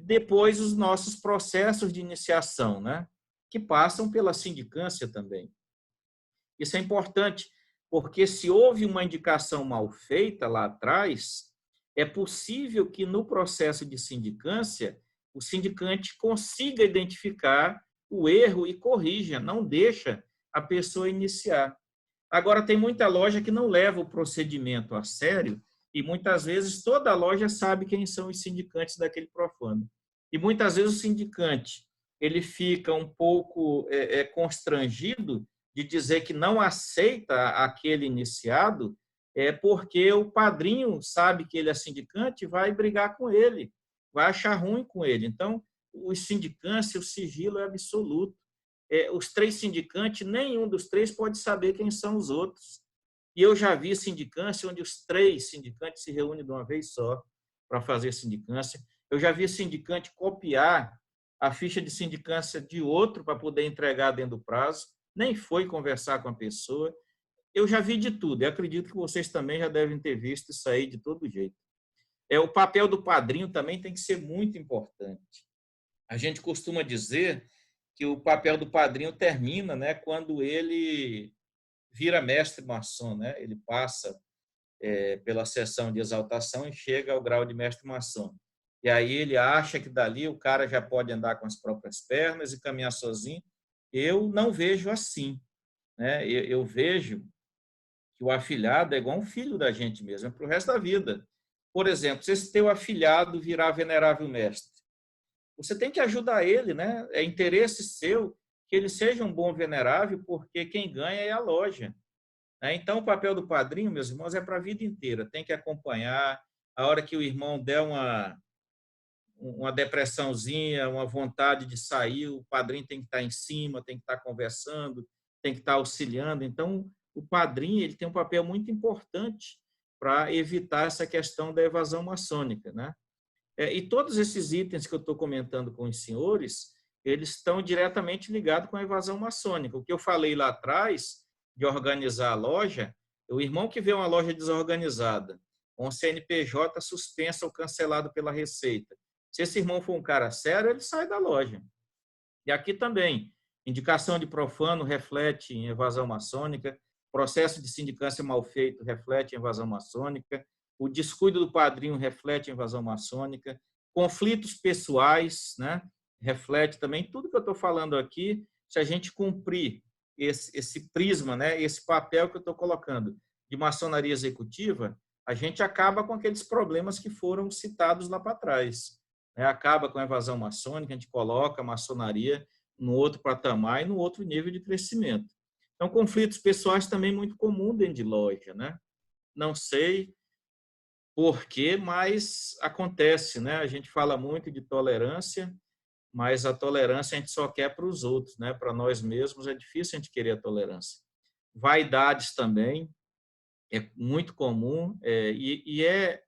[SPEAKER 2] Depois, os nossos processos de iniciação, né? Que passam pela sindicância também. Isso é importante, porque se houve uma indicação mal feita lá atrás, é possível que no processo de sindicância, o sindicante consiga identificar o erro e corrija, não deixa a pessoa iniciar. Agora, tem muita loja que não leva o procedimento a sério e muitas vezes toda loja sabe quem são os sindicantes daquele profano. E muitas vezes o sindicante ele fica um pouco constrangido de dizer que não aceita aquele iniciado, porque o padrinho sabe que ele é sindicante e vai brigar com ele, vai achar ruim com ele. Então, os sindicantes, o sigilo é absoluto. Os 3 sindicantes, nenhum dos 3 pode saber quem são os outros. E eu já vi sindicância onde os 3 sindicantes se reúnem de uma vez só para fazer sindicância. Eu já vi sindicante copiar a ficha de sindicância de outro para poder entregar dentro do prazo, nem foi conversar com a pessoa. Eu já vi de tudo, e acredito que vocês também já devem ter visto isso aí de todo jeito. O papel do padrinho também tem que ser muito importante. A gente costuma dizer que o papel do padrinho termina, né, quando ele vira mestre maçom, né? Ele passa pela sessão de exaltação e chega ao grau de mestre maçom. E aí ele acha que dali o cara já pode andar com as próprias pernas e caminhar sozinho. Eu não vejo assim, né? Eu vejo que o afilhado é igual um filho da gente mesmo, é para o resto da vida. Por exemplo, se esse teu afilhado virar venerável mestre, você tem que ajudar ele, né? É interesse seu que ele seja um bom venerável, porque quem ganha é a loja. Então, o papel do padrinho, meus irmãos, é para a vida inteira. Tem que acompanhar. A hora que o irmão der uma depressãozinha, uma vontade de sair, o padrinho tem que estar em cima, tem que estar conversando, tem que estar auxiliando. Então, o padrinho ele tem um papel muito importante para evitar essa questão da evasão maçônica, né? E todos esses itens que eu estou comentando com os senhores, eles estão diretamente ligados com a evasão maçônica. O que eu falei lá atrás, de organizar a loja, o irmão que vê uma loja desorganizada, com o CNPJ suspenso ou cancelado pela Receita, se esse irmão for um cara sério, ele sai da loja. E aqui também, Indicação de profano reflete em evasão maçônica. Processo de sindicância mal feito reflete em evasão maçônica. O descuido do padrinho reflete em evasão maçônica. Conflitos pessoais, né? Reflete também tudo que eu estou falando aqui. Se a gente cumprir esse prisma, né? Esse papel que eu estou colocando de maçonaria executiva, a gente acaba com aqueles problemas que foram citados lá para trás. Acaba com a evasão maçônica, a gente coloca a maçonaria no outro patamar e no outro nível de crescimento. Então, conflitos pessoais também muito comum dentro de loja, né? Não sei por quê, mas acontece, né? A gente fala muito de tolerância, mas a tolerância a gente só quer para os outros, né? Para nós mesmos é difícil a gente querer a tolerância. Vaidades também é muito comum e é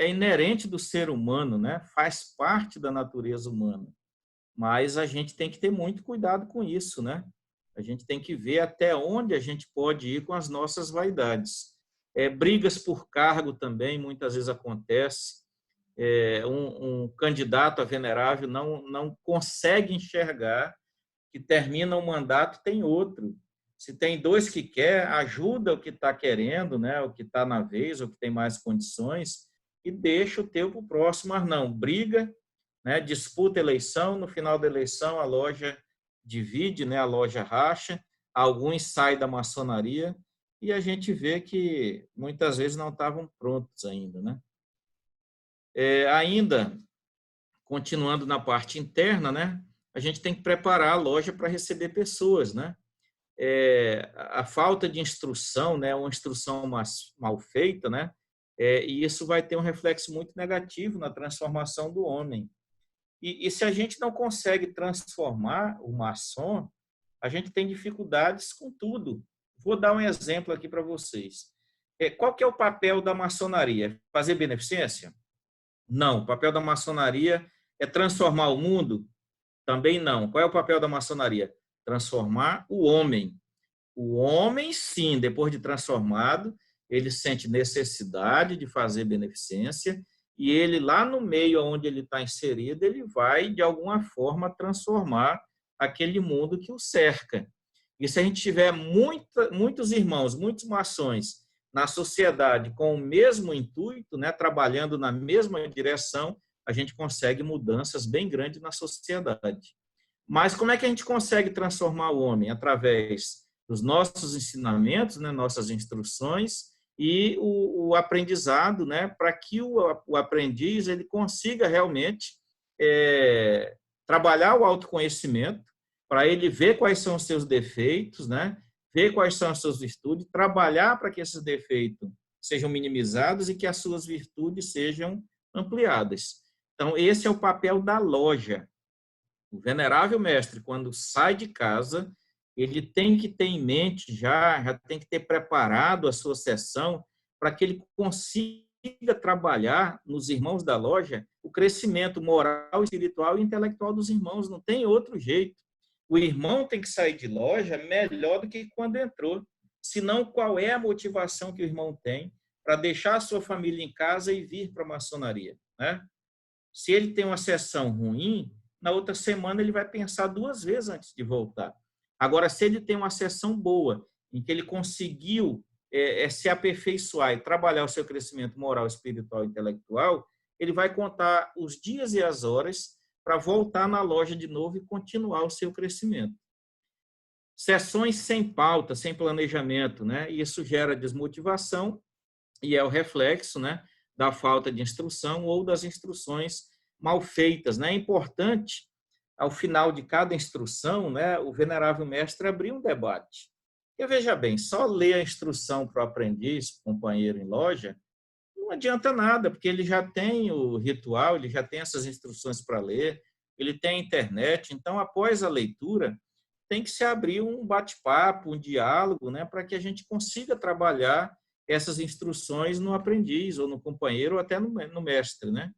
[SPEAKER 2] inerente do ser humano, né? Faz parte da natureza humana. Mas a gente tem que ter muito cuidado com isso, né? A gente tem que ver até onde a gente pode ir com as nossas vaidades. Brigas por cargo também muitas vezes acontece. Um candidato a venerável não consegue enxergar que termina um mandato, tem outro. Se tem dois que quer, ajuda o que está querendo, né? O que está na vez, o que tem mais condições, e deixa o teu para o próximo, mas não, briga, né? Disputa eleição, no final da eleição a loja divide, né? A loja racha, alguns saem da maçonaria e a gente vê que muitas vezes não estavam prontos ainda, né? Ainda, continuando na parte interna, né? A gente tem que preparar a loja para receber pessoas, né? A falta de instrução, né? Uma instrução mal feita, né? E isso vai ter um reflexo muito negativo na transformação do homem. E se a gente não consegue transformar o maçom, a gente tem dificuldades com tudo. Vou dar um exemplo aqui para vocês. Qual que é o papel da maçonaria? Fazer beneficência? Não. O papel da maçonaria é transformar o mundo? Também não. Qual é o papel da maçonaria? Transformar o homem. O homem, sim, depois de transformado, ele sente necessidade de fazer beneficência e ele, lá no meio onde ele está inserido, ele vai, de alguma forma, transformar aquele mundo que o cerca. E se a gente tiver muitos irmãos, muitos maçons na sociedade com o mesmo intuito, né, trabalhando na mesma direção, a gente consegue mudanças bem grandes na sociedade. Mas como é que a gente consegue transformar o homem? Através dos nossos ensinamentos, né, nossas instruções e o aprendizado, né, para que o aprendiz ele consiga realmente trabalhar o autoconhecimento, para ele ver quais são os seus defeitos, né, ver quais são as suas virtudes, trabalhar para que esses defeitos sejam minimizados e que as suas virtudes sejam ampliadas. Então, esse é o papel da loja. O venerável mestre, quando sai de casa, ele tem que ter em mente já tem que ter preparado a sua sessão para que ele consiga trabalhar nos irmãos da loja o crescimento moral, espiritual e intelectual dos irmãos. Não tem outro jeito. O irmão tem que sair de loja melhor do que quando entrou. Senão, qual é a motivação que o irmão tem para deixar a sua família em casa e vir para a maçonaria, né? Se ele tem uma sessão ruim, na outra semana ele vai pensar 2 vezes antes de voltar. Agora, se ele tem uma sessão boa, em que ele conseguiu se aperfeiçoar e trabalhar o seu crescimento moral, espiritual e intelectual, ele vai contar os dias e as horas para voltar na loja de novo e continuar o seu crescimento. Sessões sem pauta, sem planejamento, né? Isso gera desmotivação e é o reflexo, né, da falta de instrução ou das instruções mal feitas, né? É importante, ao final de cada instrução, né, o venerável mestre abrir um debate. Porque, veja bem, só ler a instrução para o aprendiz, companheiro em loja, não adianta nada, porque ele já tem o ritual, ele já tem essas instruções para ler, ele tem a internet, então, após a leitura, tem que se abrir um bate-papo, um diálogo, né, para que a gente consiga trabalhar essas instruções no aprendiz, ou no companheiro, ou até no mestre, né?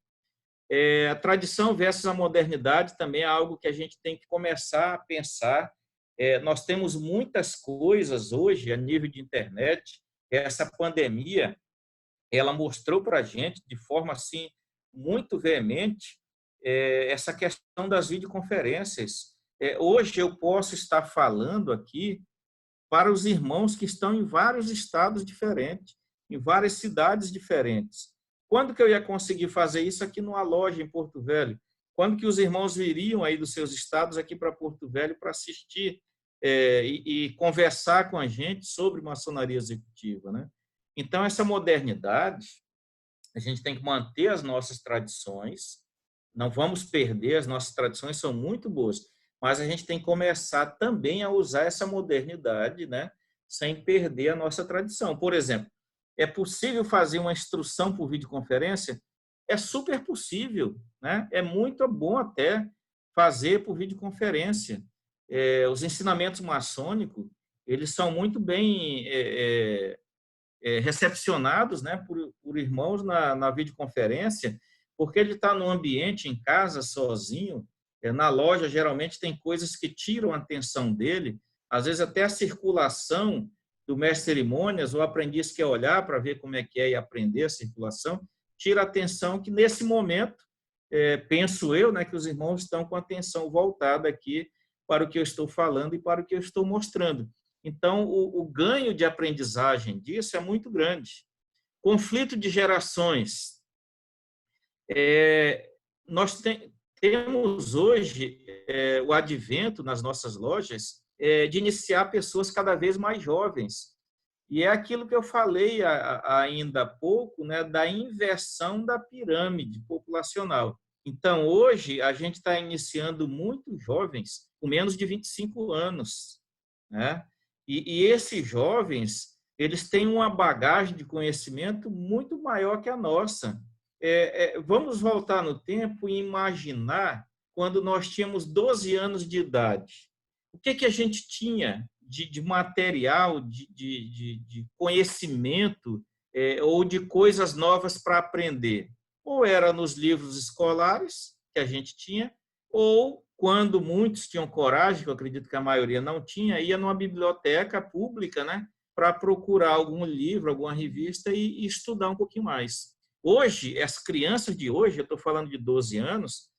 [SPEAKER 2] A tradição versus a modernidade também é algo que a gente tem que começar a pensar. Nós temos muitas coisas hoje a nível de internet. Essa pandemia, ela mostrou para a gente de forma assim muito veemente essa questão das videoconferências. Hoje eu posso estar falando aqui para os irmãos que estão em vários estados diferentes, em várias cidades diferentes. Quando que eu ia conseguir fazer isso aqui numa loja em Porto Velho? Quando que os irmãos viriam aí dos seus estados aqui para Porto Velho para assistir e conversar com a gente sobre maçonaria executiva, né? Então, essa modernidade, a gente tem que manter as nossas tradições, não vamos perder, as nossas tradições são muito boas, mas a gente tem que começar também a usar essa modernidade, né, sem perder a nossa tradição. Por exemplo, é possível fazer uma instrução por videoconferência? É super possível, né? É muito bom até fazer por videoconferência. Os ensinamentos maçônicos, eles são muito bem recepcionados, né, por irmãos na videoconferência, porque ele está no ambiente, em casa, sozinho. Na loja, geralmente, tem coisas que tiram a atenção dele, às vezes até a circulação do mestre de cerimônias, o aprendiz quer olhar para ver como é que é e aprender a circulação, tira a atenção que, nesse momento, penso eu, né, que os irmãos estão com a atenção voltada aqui para o que eu estou falando e para o que eu estou mostrando. Então, o ganho de aprendizagem disso é muito grande. Conflito de gerações. Nós temos hoje o advento nas nossas lojas de iniciar pessoas cada vez mais jovens. E é aquilo que eu falei ainda há pouco, né, da inversão da pirâmide populacional. Então, hoje, a gente está iniciando muitos jovens com menos de 25 anos, né? E esses jovens, eles têm uma bagagem de conhecimento muito maior que a nossa. Vamos voltar no tempo e imaginar quando nós tínhamos 12 anos de idade. O que a gente tinha de material, de conhecimento ou de coisas novas para aprender? Ou era nos livros escolares que a gente tinha, ou, quando muitos tinham coragem, que eu acredito que a maioria não tinha, ia numa biblioteca pública, né, para procurar algum livro, alguma revista e estudar um pouquinho mais. Hoje, as crianças de hoje, eu estou falando de 12 anos,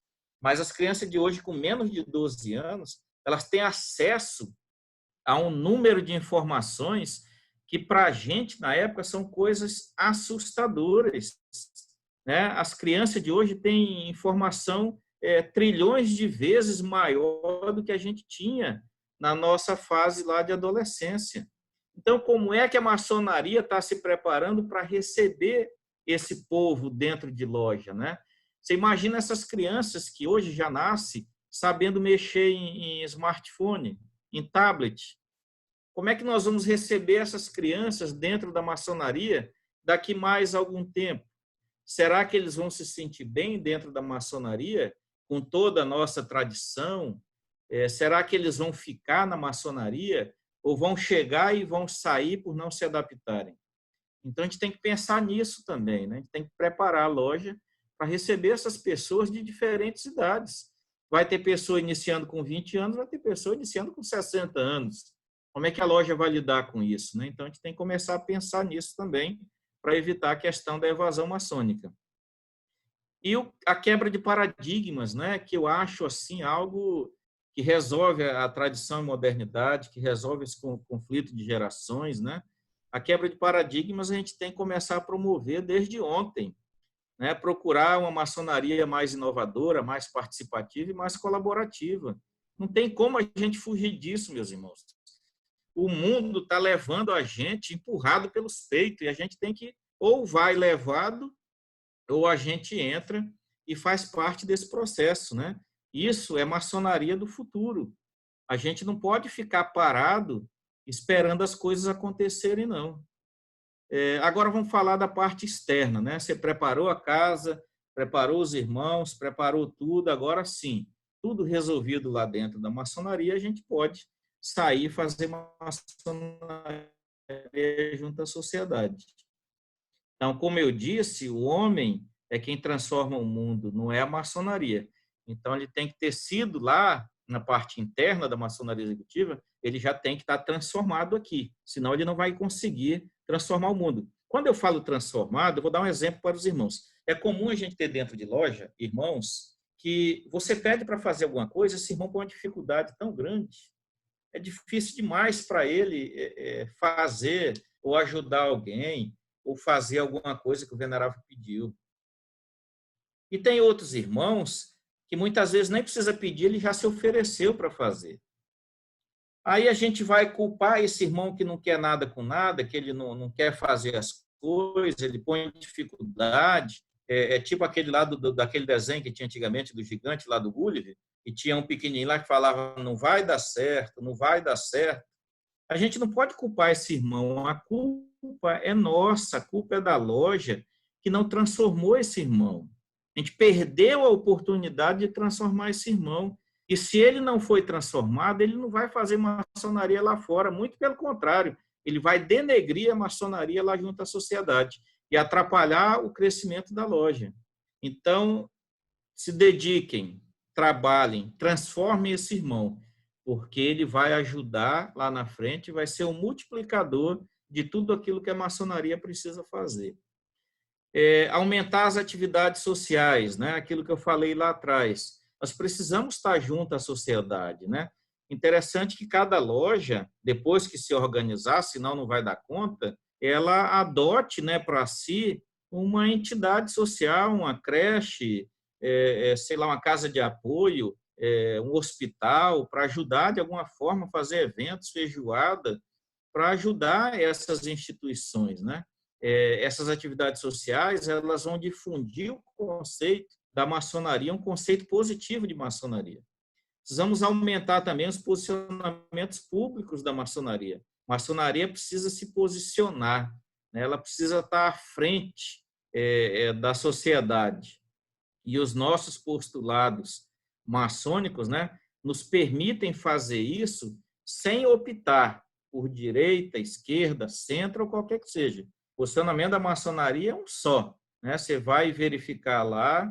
[SPEAKER 2] mas as crianças de hoje com menos de 12 anos, elas têm acesso a um número de informações que, para a gente, na época, são coisas assustadoras, né? As crianças de hoje têm informação trilhões de vezes maior do que a gente tinha na nossa fase lá de adolescência. Então, como é que a maçonaria está se preparando para receber esse povo dentro de loja, né? Você imagina essas crianças que hoje já nascem sabendo mexer em smartphone, em tablet. Como é que nós vamos receber essas crianças dentro da maçonaria daqui mais algum tempo? Será que eles vão se sentir bem dentro da maçonaria, com toda a nossa tradição? Será que eles vão ficar na maçonaria ou vão chegar e vão sair por não se adaptarem? Então, a gente tem que pensar nisso também, né? A gente tem que preparar a loja para receber essas pessoas de diferentes idades. Vai ter pessoa iniciando com 20 anos, vai ter pessoa iniciando com 60 anos. Como é que a loja vai lidar com isso, né? Então, a gente tem que começar a pensar nisso também para evitar a questão da evasão maçônica. E a quebra de paradigmas, né? Que eu acho assim algo que resolve a tradição e modernidade, que resolve esse conflito de gerações, né? A quebra de paradigmas a gente tem que começar a promover desde ontem, né? Procurar uma maçonaria mais inovadora, mais participativa e mais colaborativa. Não tem como a gente fugir disso, meus irmãos. O mundo está levando a gente empurrado pelos peitos e a gente tem que, ou vai levado, ou a gente entra e faz parte desse processo, né? Isso é maçonaria do futuro. A gente não pode ficar parado esperando as coisas acontecerem, não. Agora vamos falar da parte externa, né? Você preparou a casa, preparou os irmãos, preparou tudo, agora sim, tudo resolvido lá dentro da maçonaria, a gente pode sair e fazer maçonaria junto à sociedade. Então, como eu disse, o homem é quem transforma o mundo, não é a maçonaria. Então, ele tem que ter sido lá, na parte interna da maçonaria executiva, ele já tem que estar transformado aqui, senão ele não vai conseguir transformar o mundo. Quando eu falo transformado, eu vou dar um exemplo para os irmãos. É comum a gente ter dentro de loja irmãos que você pede para fazer alguma coisa, esse irmão com uma dificuldade tão grande, é difícil demais para ele fazer ou ajudar alguém ou fazer alguma coisa que o venerável pediu. E tem outros irmãos que muitas vezes nem precisa pedir, ele já se ofereceu para fazer. Aí a gente vai culpar esse irmão que não quer nada com nada, que ele não quer fazer as coisas, ele põe dificuldade. É tipo aquele lá daquele desenho que tinha antigamente, do gigante lá do Gulliver, e tinha um pequenininho lá que falava, não vai dar certo, não vai dar certo. A gente não pode culpar esse irmão, a culpa é nossa, a culpa é da loja que não transformou esse irmão. A gente perdeu a oportunidade de transformar esse irmão. E se ele não foi transformado, ele não vai fazer maçonaria lá fora, muito pelo contrário, ele vai denegrir a maçonaria lá junto à sociedade e atrapalhar o crescimento da loja. Então, se dediquem, trabalhem, transformem esse irmão, porque ele vai ajudar lá na frente, vai ser um multiplicador de tudo aquilo que a maçonaria precisa fazer. Aumentar as atividades sociais, né? Aquilo que eu falei lá atrás. Nós precisamos estar junto à sociedade, né? Interessante que cada loja, depois que se organizar, senão não vai dar conta, ela adote, né, para si uma entidade social, uma creche, sei lá, uma casa de apoio, um hospital, para ajudar de alguma forma a fazer eventos, feijoada, para ajudar essas instituições, né? Essas atividades sociais, elas vão difundir o conceito da maçonaria, um conceito positivo de maçonaria. Precisamos aumentar também os posicionamentos públicos da maçonaria. A maçonaria precisa se posicionar, né? Ela precisa estar à frente da sociedade. E os nossos postulados maçônicos, né, nos permitem fazer isso sem optar por direita, esquerda, centro ou qualquer que seja. O posicionamento da maçonaria é um só, né? Você vai verificar lá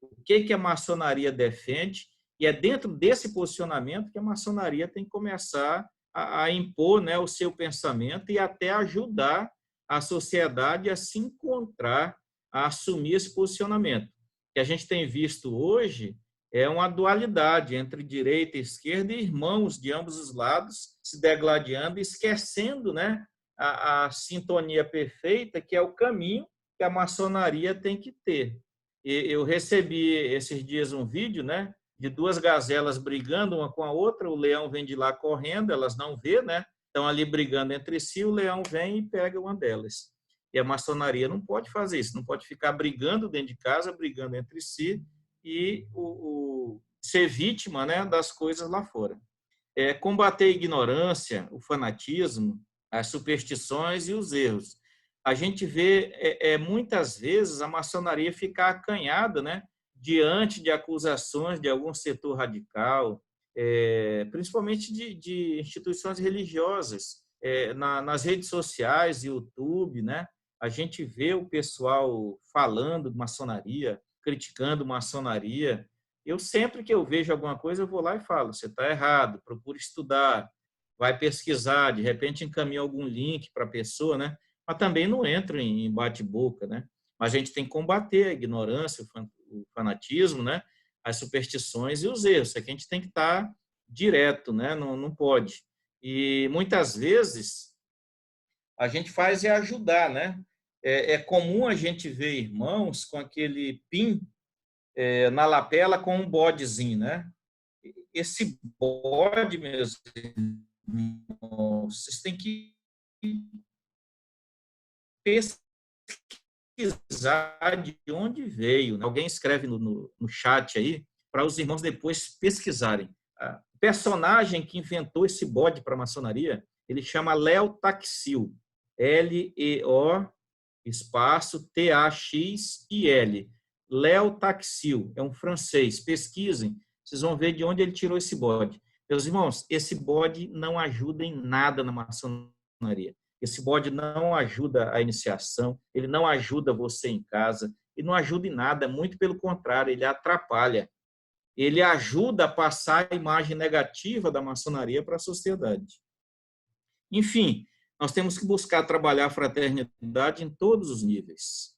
[SPEAKER 2] o que a maçonaria defende e é dentro desse posicionamento que a maçonaria tem que começar a impor, né, o seu pensamento e até ajudar a sociedade a se encontrar, a assumir esse posicionamento. O que a gente tem visto hoje é uma dualidade entre direita e esquerda e irmãos de ambos os lados se degladiando e esquecendo, né, a sintonia perfeita, que é o caminho que a maçonaria tem que ter. Eu recebi esses dias um vídeo, né, de duas gazelas brigando uma com a outra, o leão vem de lá correndo, elas não vê, né, estão ali brigando entre si, o leão vem e pega uma delas. E a maçonaria não pode fazer isso, não pode ficar brigando dentro de casa, brigando entre si e ser vítima, né, das coisas lá fora. Combater a ignorância, o fanatismo, as superstições e os erros. A gente vê muitas vezes a maçonaria ficar acanhada, né, diante de acusações de algum setor radical, principalmente de instituições religiosas. Nas redes sociais, YouTube, né, a gente vê o pessoal falando de maçonaria, criticando maçonaria. Eu sempre que eu vejo alguma coisa, eu vou lá e falo, você está errado, procure estudar, vai pesquisar, de repente encaminha algum link para a pessoa, né? Mas também não entro em bate-boca, né? Mas a gente tem que combater a ignorância, o fanatismo, né? As superstições e os erros. Isso aqui a gente tem que estar direto, né? Não pode. E muitas vezes a gente faz ajudar, né? É comum a gente ver irmãos com aquele pin na lapela com um bodezinho, né? Esse bode, meus irmãos, vocês têm que pesquisar de onde veio. Alguém escreve no chat aí para os irmãos depois pesquisarem. O personagem que inventou esse bode para a maçonaria, ele chama Léo Taxil. L-E-O espaço T-A-X-I-L. Léo Taxil, é um francês. Pesquisem, vocês vão ver de onde ele tirou esse bode. Meus irmãos, esse bode não ajuda em nada na maçonaria. Esse bode não ajuda a iniciação, ele não ajuda você em casa, ele não ajuda em nada, muito pelo contrário, ele atrapalha. Ele ajuda a passar a imagem negativa da maçonaria para a sociedade. Enfim, nós temos que buscar trabalhar a fraternidade em todos os níveis.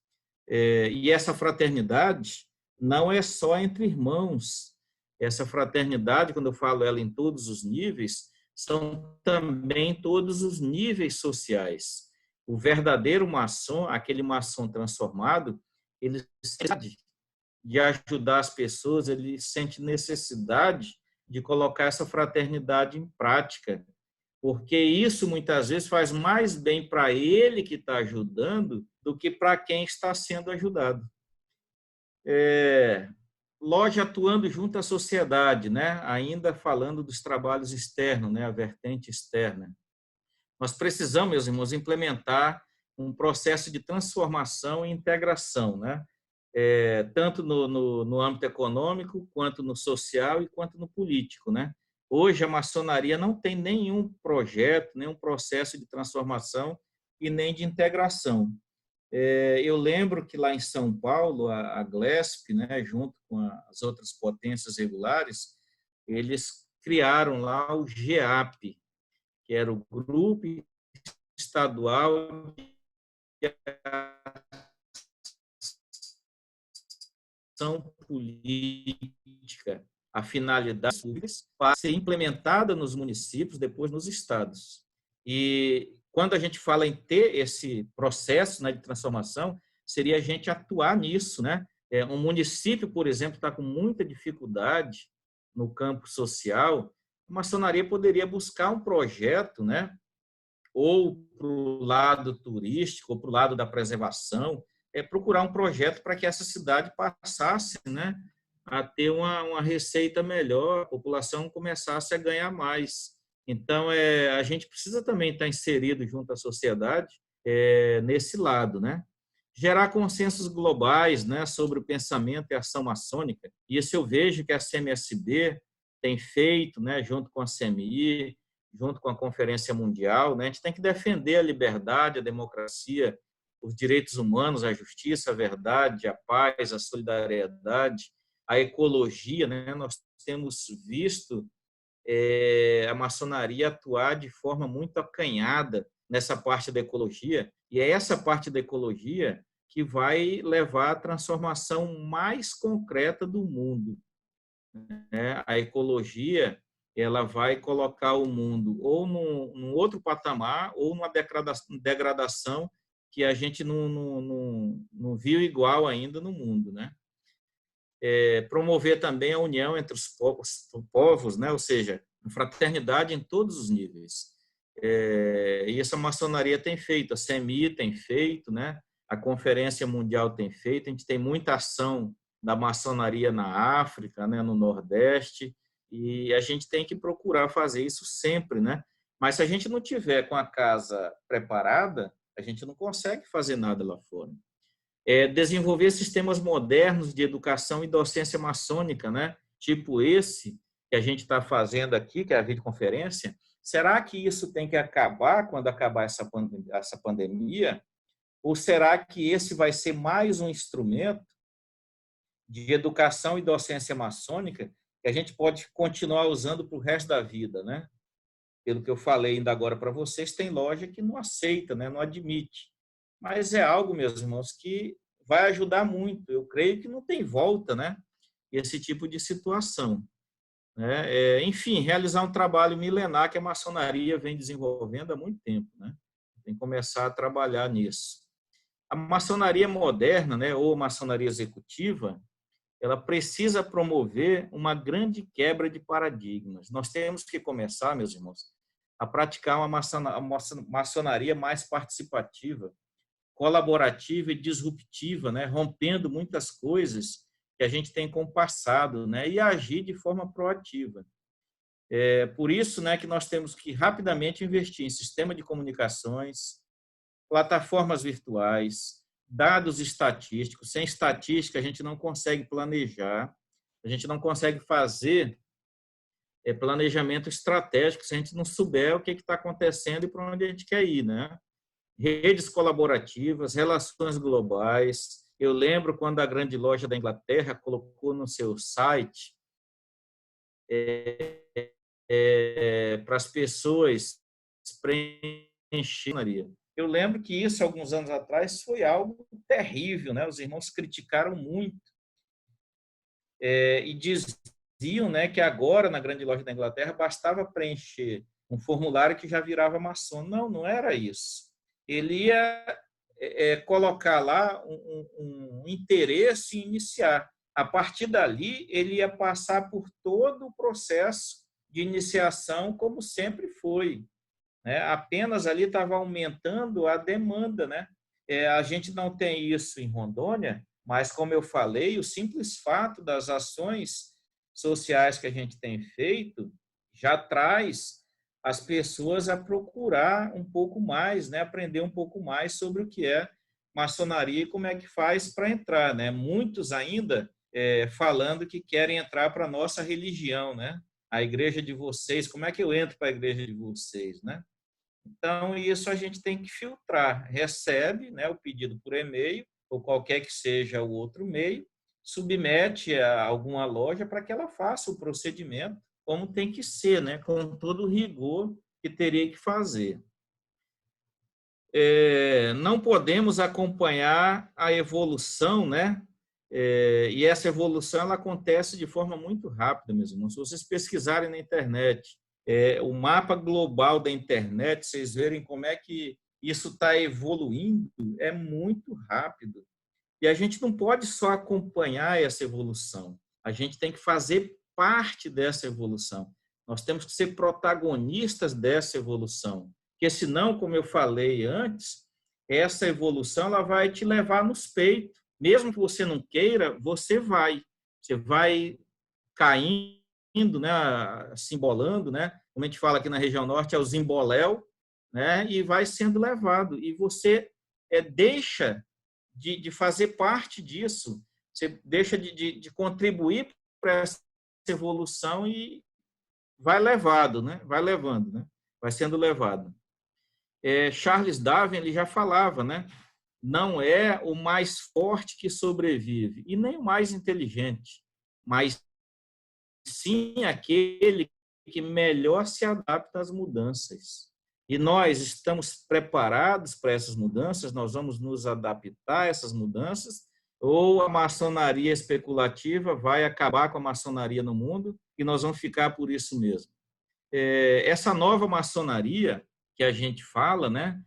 [SPEAKER 2] E essa fraternidade, não é só entre irmãos. Essa fraternidade, quando eu falo ela em todos os níveis, são também todos os níveis sociais. O verdadeiro maçom, aquele maçom transformado, ele sente de ajudar as pessoas, ele sente necessidade de colocar essa fraternidade em prática, porque isso muitas vezes faz mais bem para ele que está ajudando do que para quem está sendo ajudado. Loja atuando junto à sociedade, né? Ainda falando dos trabalhos externos, né? A vertente externa. Nós precisamos, meus irmãos, implementar um processo de transformação e integração, né? Tanto no âmbito econômico, quanto no social e quanto no político, né? Hoje, a maçonaria não tem nenhum projeto, nenhum processo de transformação e nem de integração. Eu lembro que lá em São Paulo, a GLESP, né, junto com as outras potências regulares, eles criaram lá o GEAP, que era o Grupo Estadual de Ação Política. A finalidade para ser implementada nos municípios, depois nos estados. E quando a gente fala em ter esse processo, né, de transformação, seria a gente atuar nisso, né? Um município, por exemplo, está com muita dificuldade no campo social, a maçonaria poderia buscar um projeto, né? Ou para o lado turístico, ou para o lado da preservação, procurar um projeto para que essa cidade passasse, né, a ter uma receita melhor, a população começasse a ganhar mais. Então, a gente precisa também estar inserido junto à sociedade nesse lado, né? Gerar consensos globais, né, sobre o pensamento e a ação maçônica. Isso eu vejo que a CMSB tem feito, né, junto com a CMI, junto com a Conferência Mundial, né? A gente tem que defender a liberdade, a democracia, os direitos humanos, a justiça, a verdade, a paz, a solidariedade, a ecologia, né? Nós temos visto a maçonaria atuar de forma muito acanhada nessa parte da ecologia, e é essa parte da ecologia que vai levar à transformação mais concreta do mundo, né? A ecologia, ela vai colocar o mundo ou num outro patamar ou numa degradação que a gente não viu igual ainda no mundo, né? Promover também a união entre os povos, né? Ou seja, fraternidade em todos os níveis. E essa maçonaria tem feito, a CMI tem feito, né? A Conferência Mundial tem feito, a gente tem muita ação da maçonaria na África, né? No Nordeste, e a gente tem que procurar fazer isso sempre, né? Mas se a gente não tiver com a casa preparada, a gente não consegue fazer nada lá fora. Desenvolver sistemas modernos de educação e docência maçônica, né? Tipo esse que a gente está fazendo aqui, que é a videoconferência. Será que isso tem que acabar quando acabar essa pandemia? Ou será que esse vai ser mais um instrumento de educação e docência maçônica que a gente pode continuar usando para o resto da vida, né? Pelo que eu falei ainda agora para vocês, tem loja que não aceita, né? Não admite. Mas é algo, meus irmãos, que vai ajudar muito. Eu creio que não tem volta, né? Esse tipo de situação, né? Enfim, realizar um trabalho milenar que a maçonaria vem desenvolvendo há muito tempo, né? Tem que começar a trabalhar nisso. A maçonaria moderna, né, ou maçonaria executiva, ela precisa promover uma grande quebra de paradigmas. Nós temos que começar, meus irmãos, a praticar uma maçonaria mais participativa, colaborativa e disruptiva, né, rompendo muitas coisas que a gente tem com o passado, né, e agir de forma proativa. Por isso, né, que nós temos que rapidamente investir em sistema de comunicações, plataformas virtuais, dados estatísticos. Sem estatística, a gente não consegue planejar, a gente não consegue fazer planejamento estratégico se a gente não souber o que está acontecendo e para onde a gente quer ir, né? Redes colaborativas, relações globais. Eu lembro quando a grande loja da Inglaterra colocou no seu site para as pessoas preencherem. Eu lembro que isso, alguns anos atrás, foi algo terrível, né? Os irmãos criticaram muito. e diziam, né, que agora, na Grande Loja da Inglaterra, bastava preencher um formulário que já virava maçom. Não, não era isso. Ele ia colocar lá um interesse em iniciar. A partir dali, ele ia passar por todo o processo de iniciação, como sempre foi, né? Apenas ali estava aumentando a demanda, né? A gente não tem isso em Rondônia, mas, como eu falei, o simples fato das ações sociais que a gente tem feito já traz as pessoas a procurar um pouco mais, né? Aprender um pouco mais sobre o que é maçonaria e como é que faz para entrar, né? Muitos ainda falando que querem entrar para a nossa religião, né? A igreja de vocês, como é que eu entro para a igreja de vocês, né? Então, isso a gente tem que filtrar. Recebe, né, o pedido por e-mail, ou qualquer que seja o outro meio, submete a alguma loja para que ela faça o procedimento como tem que ser, né, com todo o rigor que teria que fazer. Não podemos acompanhar a evolução, né? E essa evolução ela acontece de forma muito rápida, meus irmãos. Se vocês pesquisarem na internet, o mapa global da internet, vocês verem como é que isso está evoluindo, é muito rápido. E a gente não pode só acompanhar essa evolução, a gente tem que fazer parte dessa evolução. Nós temos que ser protagonistas dessa evolução, porque senão, como eu falei antes, essa evolução ela vai te levar nos peitos. Mesmo que você não queira, você vai caindo, né, se embolando, né? Como a gente fala aqui na região norte, é o zimboléu, né? E vai sendo levado. E você deixa de fazer parte disso, você deixa de contribuir para essa evolução e vai levado, né? Vai levando, né? Vai sendo levado. Charles Darwin ele já falava, né? Não é o mais forte que sobrevive e nem o mais inteligente, mas sim aquele que melhor se adapta às mudanças. E nós estamos preparados para essas mudanças, nós vamos nos adaptar a essas mudanças, ou a maçonaria especulativa vai acabar com a maçonaria no mundo e nós vamos ficar por isso mesmo. Essa nova maçonaria que a gente fala, né,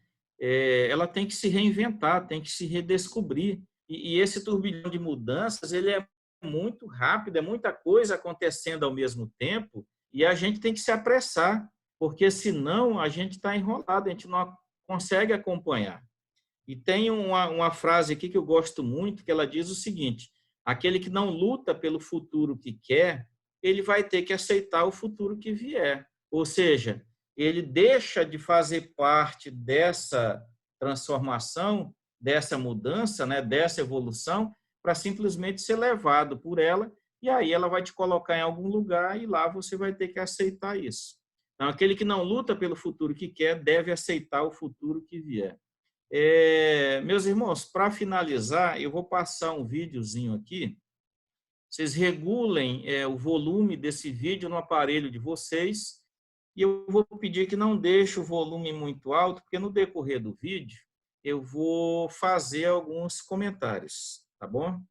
[SPEAKER 2] ela tem que se reinventar, tem que se redescobrir. E esse turbilhão de mudanças, ele é muito rápido, é muita coisa acontecendo ao mesmo tempo, e a gente tem que se apressar, porque senão a gente está enrolado, a gente não consegue acompanhar. E tem uma frase aqui que eu gosto muito, que ela diz o seguinte: aquele que não luta pelo futuro que quer, ele vai ter que aceitar o futuro que vier. Ou seja, ele deixa de fazer parte dessa transformação, dessa mudança, né, dessa evolução, para simplesmente ser levado por ela, e aí ela vai te colocar em algum lugar e lá você vai ter que aceitar isso. Então, aquele que não luta pelo futuro que quer, deve aceitar o futuro que vier. Meus irmãos, para finalizar, eu vou passar um videozinho aqui. Vocês regulem o volume desse vídeo no aparelho de vocês, e eu vou pedir que não deixe o volume muito alto, porque no decorrer do vídeo eu vou fazer alguns comentários, tá bom?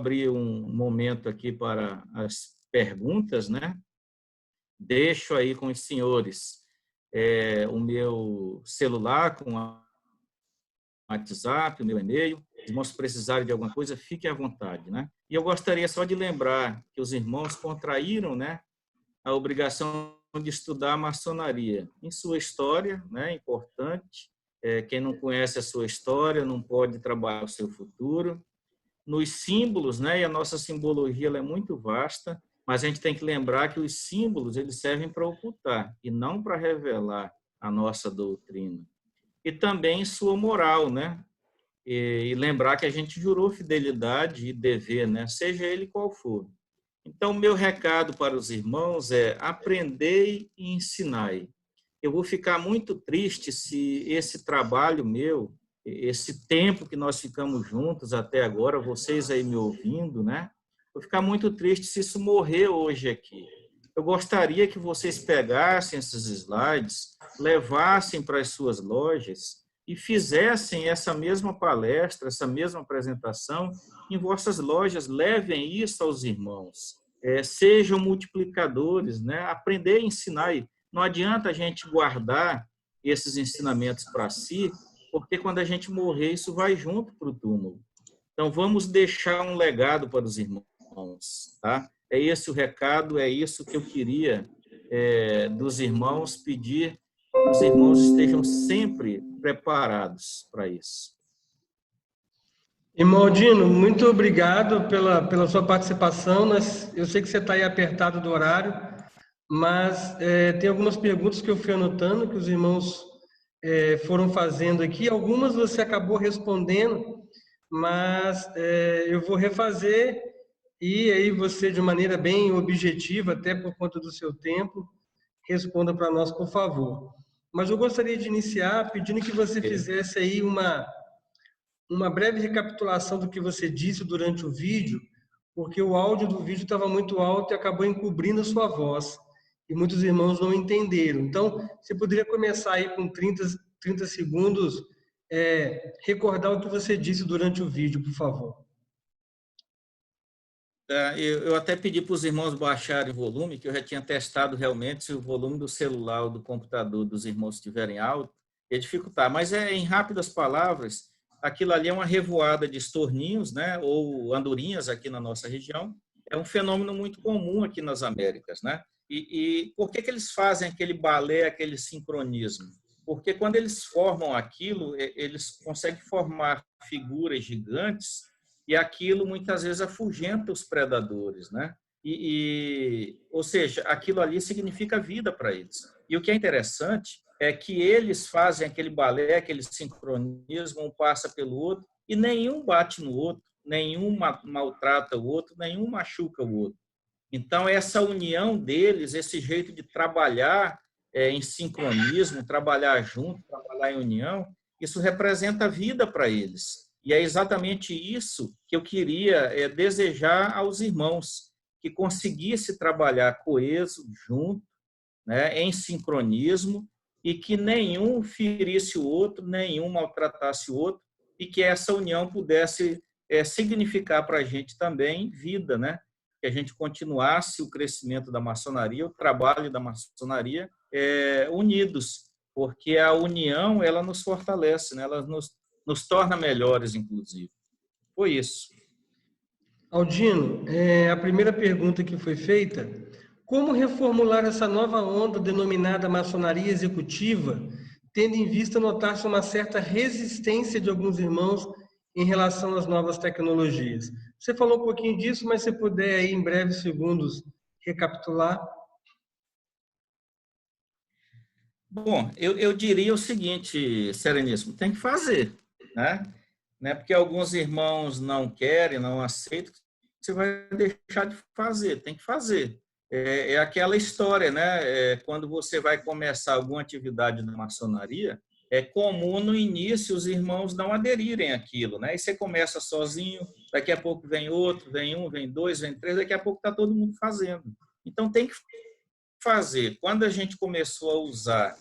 [SPEAKER 2] abrir um momento aqui para as perguntas, né? Deixo aí com os senhores o meu celular com o WhatsApp, o meu e-mail. Os irmãos precisarem de alguma coisa, fiquem à vontade, né? E eu gostaria só de lembrar que os irmãos contraíram, né, a obrigação de estudar a maçonaria. Em sua história, né, é importante. Quem não conhece a sua história não pode trabalhar o seu futuro. Nos símbolos, né, e a nossa simbologia ela é muito vasta, mas a gente tem que lembrar que os símbolos eles servem para ocultar e não para revelar a nossa doutrina. E também sua moral, né? E lembrar que a gente jurou fidelidade e dever, né? Seja ele qual for. Então, meu recado para os irmãos é: aprendei e ensinai. Eu vou ficar muito triste se esse trabalho meu, esse tempo que nós ficamos juntos até agora, vocês aí me ouvindo, né? Vou ficar muito triste se isso morrer hoje aqui. Eu gostaria que vocês pegassem esses slides, levassem para as suas lojas e fizessem essa mesma palestra, essa mesma apresentação em vossas lojas. Levem isso aos irmãos. Sejam multiplicadores, né? Aprender e ensinar. Não adianta a gente guardar esses ensinamentos para si, porque quando a gente morrer, isso vai junto para o túmulo. Então, vamos deixar um legado para os irmãos, tá? É esse o recado, é isso que eu queria dos irmãos, pedir que os irmãos estejam sempre preparados para isso.
[SPEAKER 1] Irmão Dino, muito obrigado pela sua participação. Eu sei que você está aí apertado do horário, mas tem algumas perguntas que eu fui anotando, que os irmãos foram fazendo aqui. Algumas você acabou respondendo, mas eu vou refazer e aí você, de maneira bem objetiva, até por conta do seu tempo, responda para nós, por favor. Mas eu gostaria de iniciar pedindo que você fizesse aí uma breve recapitulação do que você disse durante o vídeo, porque o áudio do vídeo estava muito alto e acabou encobrindo a sua voz, e muitos irmãos não entenderam. Então, você poderia começar aí com 30 segundos, recordar o que você disse durante o vídeo, por favor.
[SPEAKER 2] Eu até pedi para os irmãos baixarem o volume, que eu já tinha testado realmente se o volume do celular ou do computador dos irmãos estiverem alto, ia dificultar. Mas em rápidas palavras, aquilo ali é uma revoada de estorninhos, né, ou andorinhas aqui na nossa região. É um fenômeno muito comum aqui nas Américas, né? E por que eles fazem aquele balé, aquele sincronismo? Porque quando eles formam aquilo, eles conseguem formar figuras gigantes e aquilo muitas vezes afugenta os predadores, né? Ou seja, aquilo ali significa vida para eles. E o que é interessante é que eles fazem aquele balé, aquele sincronismo, um passa pelo outro, e nenhum bate no outro, nenhum maltrata o outro, nenhum machuca o outro. Então, essa união deles, esse jeito de trabalhar em sincronismo, trabalhar junto, trabalhar em união, isso representa vida para eles. E é exatamente isso que eu queria desejar aos irmãos, que conseguisse trabalhar coeso, junto, né, em sincronismo, e que nenhum ferisse o outro, nenhum maltratasse o outro, e que essa união pudesse significar para a gente também vida, né? Que a gente continuasse o crescimento da maçonaria, o trabalho da maçonaria unidos, porque a união ela nos fortalece, né? Ela nos torna melhores, inclusive. Foi isso.
[SPEAKER 1] Aldino, a primeira pergunta que foi feita: como reformular essa nova onda denominada maçonaria executiva, tendo em vista notar-se uma certa resistência de alguns irmãos em relação às novas tecnologias? Você falou um pouquinho disso, mas se puder aí em breves segundos recapitular.
[SPEAKER 2] Bom, eu diria o seguinte, Sereníssimo, tem que fazer, né? Não é porque alguns irmãos não querem, não aceitam, você vai deixar de fazer, tem que fazer. É aquela história, né? Quando você vai começar alguma atividade na maçonaria, é comum no início os irmãos não aderirem àquilo, né? E você começa sozinho, daqui a pouco vem outro, vem um, vem dois, vem três, daqui a pouco está todo mundo fazendo. Então tem que fazer. Quando a gente começou a usar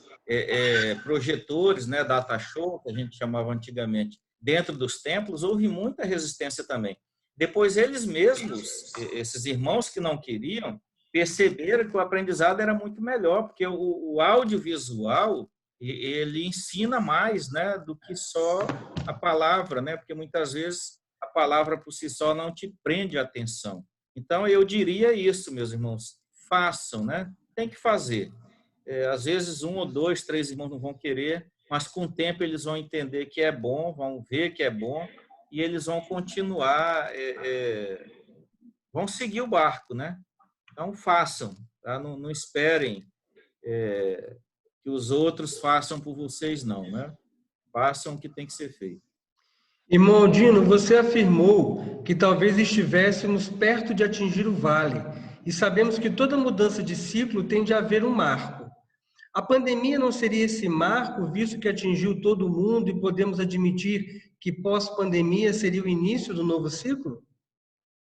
[SPEAKER 2] projetores, né, data show, que a gente chamava antigamente, dentro dos templos, houve muita resistência também. Depois eles mesmos, esses irmãos que não queriam, perceberam que o aprendizado era muito melhor, porque o audiovisual ele ensina mais, né, do que só a palavra, né? Porque muitas vezes a palavra por si só não te prende a atenção. Então eu diria isso, meus irmãos, façam, né? Tem que fazer. Às vezes um ou dois, três irmãos não vão querer, mas com o tempo eles vão entender que é bom, vão ver que é bom e eles vão continuar, vão seguir o barco, né? Então façam, tá? Não esperem que os outros façam por vocês, não, né? Façam o que tem que ser feito.
[SPEAKER 1] Irmão Aldino, você afirmou que talvez estivéssemos perto de atingir o vale, e sabemos que toda mudança de ciclo tem de haver um marco. A pandemia não seria esse marco, visto que atingiu todo mundo e podemos admitir que pós-pandemia seria o início do novo ciclo?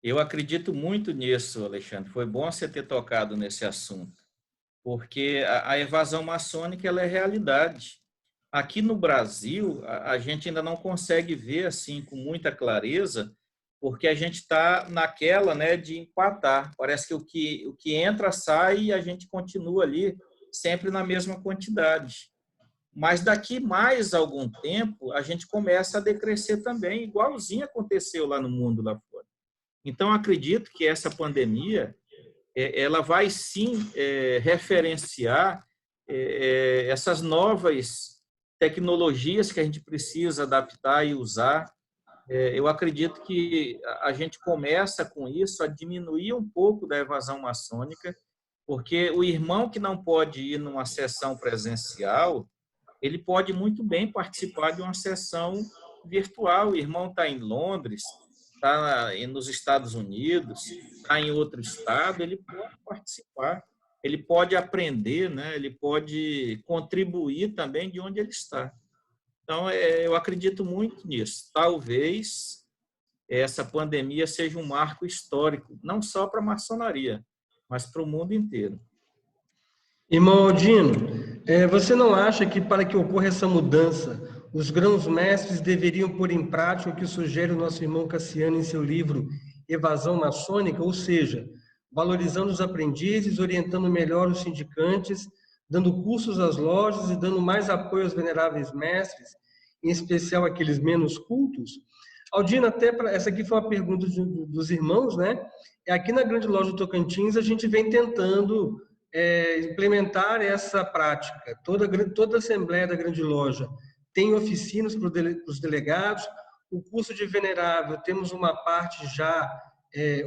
[SPEAKER 2] Eu acredito muito nisso, Alexandre. Foi bom você ter tocado nesse assunto, porque a evasão maçônica ela é realidade. Aqui no Brasil, a gente ainda não consegue ver assim com muita clareza, porque a gente está naquela, né, de empatar. Parece que o que entra sai e a gente continua ali sempre na mesma quantidade. Mas daqui mais algum tempo a gente começa a decrescer também, igualzinho aconteceu lá no mundo lá fora. Então acredito que essa pandemia ela vai sim referenciar essas novas tecnologias que a gente precisa adaptar e usar. Eu acredito que a gente começa com isso a diminuir um pouco da evasão maçônica, porque o irmão que não pode ir numa sessão presencial, ele pode muito bem participar de uma sessão virtual. O irmão está em Londres, está nos Estados Unidos, está em outro estado, ele pode participar, ele pode aprender, né? Ele pode contribuir também de onde ele está. Então, eu acredito muito nisso. Talvez essa pandemia seja um marco histórico, não só para a maçonaria, mas para o mundo inteiro.
[SPEAKER 1] Irmão Aldino, você não acha que para que ocorra essa mudança, os grãos-mestres deveriam pôr em prática o que sugere o nosso irmão Cassiano em seu livro Evasão Maçônica, ou seja, valorizando os aprendizes, orientando melhor os sindicantes, dando cursos às lojas e dando mais apoio aos veneráveis mestres, em especial aqueles menos cultos? Aldino, essa aqui foi uma pergunta dos irmãos, né? Aqui na Grande Loja do Tocantins, a gente vem tentando implementar essa prática. Toda a Assembleia da Grande Loja tem oficinas para os delegados. O curso de venerável, temos uma parte já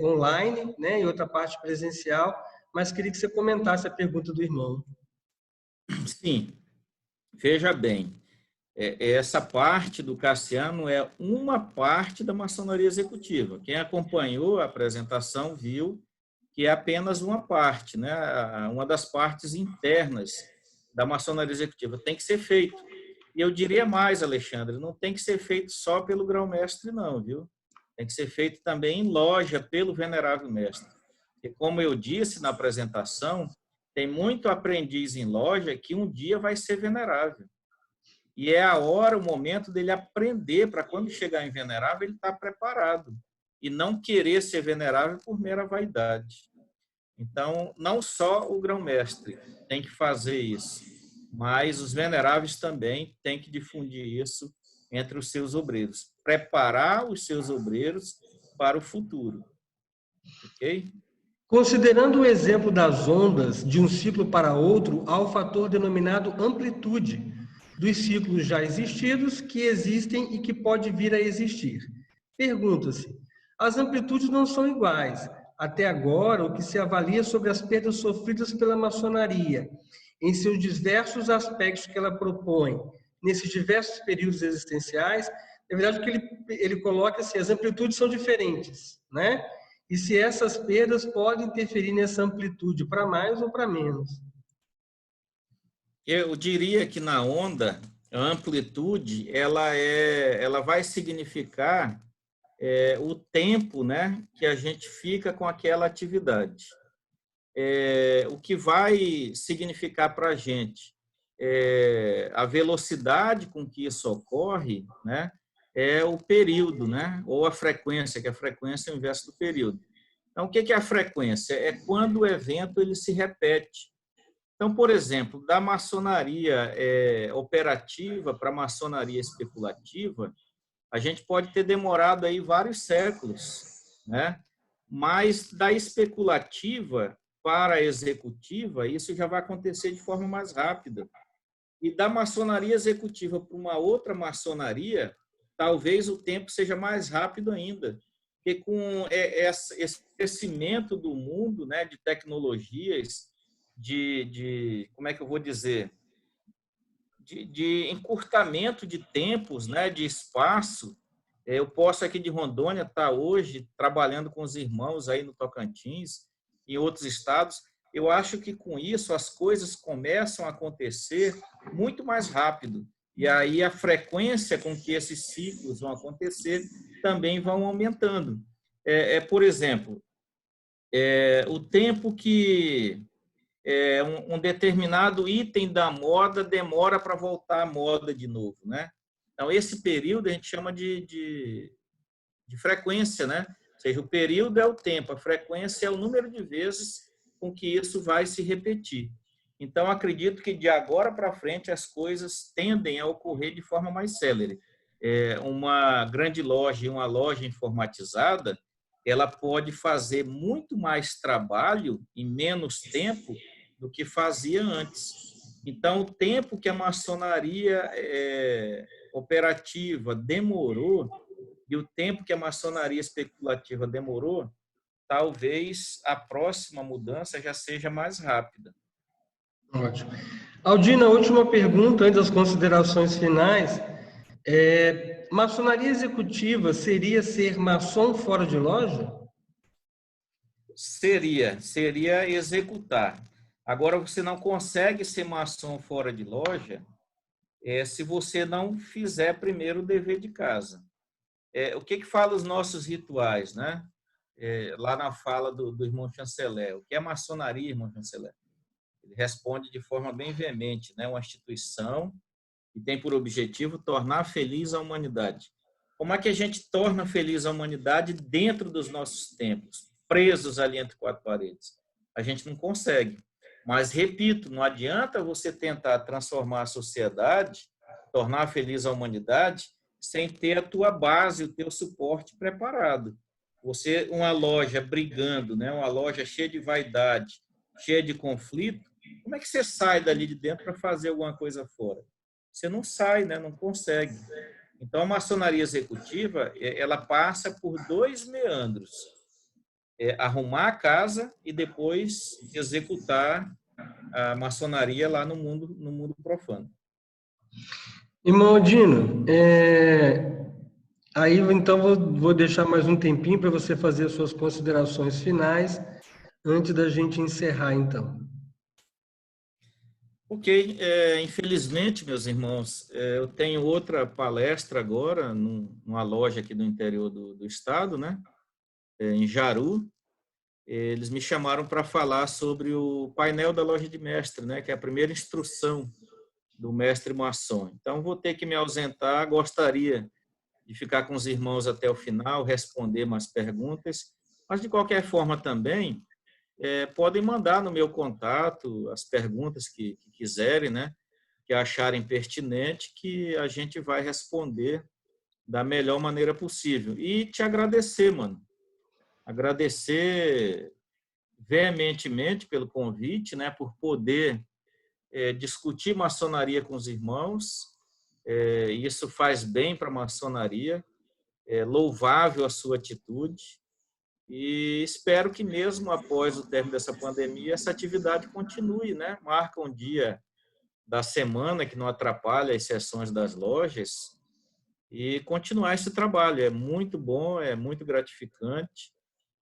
[SPEAKER 1] online, né, e outra parte presencial, mas queria que você comentasse a pergunta do irmão.
[SPEAKER 2] Sim, veja bem, essa parte do Cassiano é uma parte da maçonaria executiva. Quem acompanhou a apresentação viu que é apenas uma parte, né? Uma das partes internas da maçonaria executiva. Tem que ser feito. E eu diria mais, Alexandre, não tem que ser feito só pelo grão-mestre, não, viu? Tem que ser feito também em loja pelo venerável mestre. E como eu disse na apresentação, tem muito aprendiz em loja que um dia vai ser venerável. E é a hora, o momento dele aprender para quando chegar em venerável ele estar preparado e não querer ser venerável por mera vaidade. Então, não só o grão-mestre tem que fazer isso, mas os veneráveis também têm que difundir isso entre os seus obreiros, preparar os seus obreiros para o futuro. Ok?
[SPEAKER 1] Considerando o exemplo das ondas de um ciclo para outro, há o fator denominado amplitude dos ciclos já existidos, que existem e que pode vir a existir. Pergunta-se: as amplitudes não são iguais. Até agora, o que se avalia sobre as perdas sofridas pela maçonaria, em seus diversos aspectos que ela propõe, nesses diversos períodos existenciais, na verdade, o que ele coloca assim, as amplitudes são diferentes, né? E se essas perdas podem interferir nessa amplitude, para mais ou para menos.
[SPEAKER 2] Eu diria que na onda, a amplitude ela vai significar o tempo, né, que a gente fica com aquela atividade. O que vai significar para a gente a velocidade com que isso ocorre, né, é o período, né? Ou a frequência, que a frequência é o inverso do período. Então, o que é a frequência? É quando o evento ele se repete. Então, por exemplo, da maçonaria operativa para a maçonaria especulativa, a gente pode ter demorado aí vários séculos, né? Mas da especulativa para a executiva, isso já vai acontecer de forma mais rápida. E da maçonaria executiva para uma outra maçonaria, talvez o tempo seja mais rápido ainda. Porque com esse crescimento do mundo, né, de tecnologias, como é que eu vou dizer, de encurtamento de tempos, né, de espaço. Eu posso aqui de Rondônia estar hoje trabalhando com os irmãos aí no Tocantins, em outros estados. Eu acho que com isso as coisas começam a acontecer muito mais rápido. E aí a frequência com que esses ciclos vão acontecer também vão aumentando. Por exemplo, o tempo que um determinado item da moda demora para voltar à moda de novo, né? Então, esse período a gente chama de frequência, né? Ou seja, o período é o tempo, a frequência é o número de vezes com que isso vai se repetir. Então, acredito que de agora para frente as coisas tendem a ocorrer de forma mais célere. Uma grande loja e uma loja informatizada, ela pode fazer muito mais trabalho em menos tempo do que fazia antes. Então, o tempo que a maçonaria operativa demorou e o tempo que a maçonaria especulativa demorou, talvez a próxima mudança já seja mais rápida.
[SPEAKER 1] Ótimo. Aldina, última pergunta, antes das considerações finais. Maçonaria executiva seria ser maçom fora de loja?
[SPEAKER 2] Seria executar. Agora, você não consegue ser maçom fora de loja se você não fizer primeiro o dever de casa. O que fala os nossos rituais, né? Lá na fala do irmão Chanceler. O que é maçonaria, irmão Chanceler? Ele responde de forma bem veemente, né? Uma instituição que tem por objetivo tornar feliz a humanidade. Como é que a gente torna feliz a humanidade dentro dos nossos templos, presos ali entre quatro paredes? A gente não consegue. Mas, repito, não adianta você tentar transformar a sociedade, tornar feliz a humanidade, sem ter a tua base, o teu suporte preparado. Você, uma loja brigando, né? Uma loja cheia de vaidade, cheia de conflito, como é que você sai dali de dentro para fazer alguma coisa fora? Você não sai, né? Não consegue. Então, a maçonaria executiva, ela passa por dois meandros. Arrumar a casa e depois executar a maçonaria lá no mundo profano.
[SPEAKER 1] Irmão Aldino, aí então vou deixar mais um tempinho para você fazer as suas considerações finais, antes da gente encerrar, então.
[SPEAKER 2] Ok, infelizmente, meus irmãos, eu tenho outra palestra agora numa loja aqui do interior do estado, né? Em Jaru. Eles me chamaram para falar sobre o painel da loja de mestre, né? Que é a primeira instrução do mestre maçom. Então, vou ter que me ausentar. Gostaria de ficar com os irmãos até o final, responder mais perguntas, mas de qualquer forma também podem mandar no meu contato as perguntas que quiserem, né? Que acharem pertinente, que a gente vai responder da melhor maneira possível. E te agradecer, mano. Agradecer veementemente pelo convite, né? Por poder discutir maçonaria com os irmãos. Isso faz bem para a maçonaria. É louvável a sua atitude. E espero que mesmo após o término dessa pandemia, essa atividade continue, né? Marca um dia da semana que não atrapalha as sessões das lojas e continuar esse trabalho. É muito bom, é muito gratificante.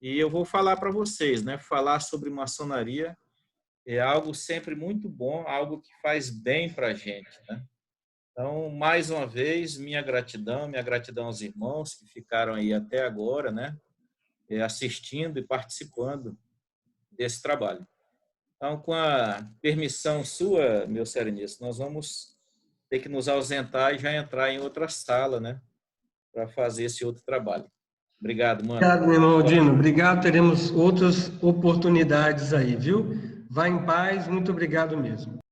[SPEAKER 2] E eu vou falar para vocês, né? Falar sobre maçonaria é algo sempre muito bom, algo que faz bem para a gente, né? Então, mais uma vez, minha gratidão aos irmãos que ficaram aí até agora, né? Assistindo e participando desse trabalho. Então, com a permissão sua, meu Sereníssimo, nós vamos ter que nos ausentar e já entrar em outra sala, né? para fazer esse outro trabalho. Obrigado, mano.
[SPEAKER 1] Obrigado, meu irmão Dino. Obrigado, teremos outras oportunidades aí, viu? Vá em paz, muito obrigado mesmo.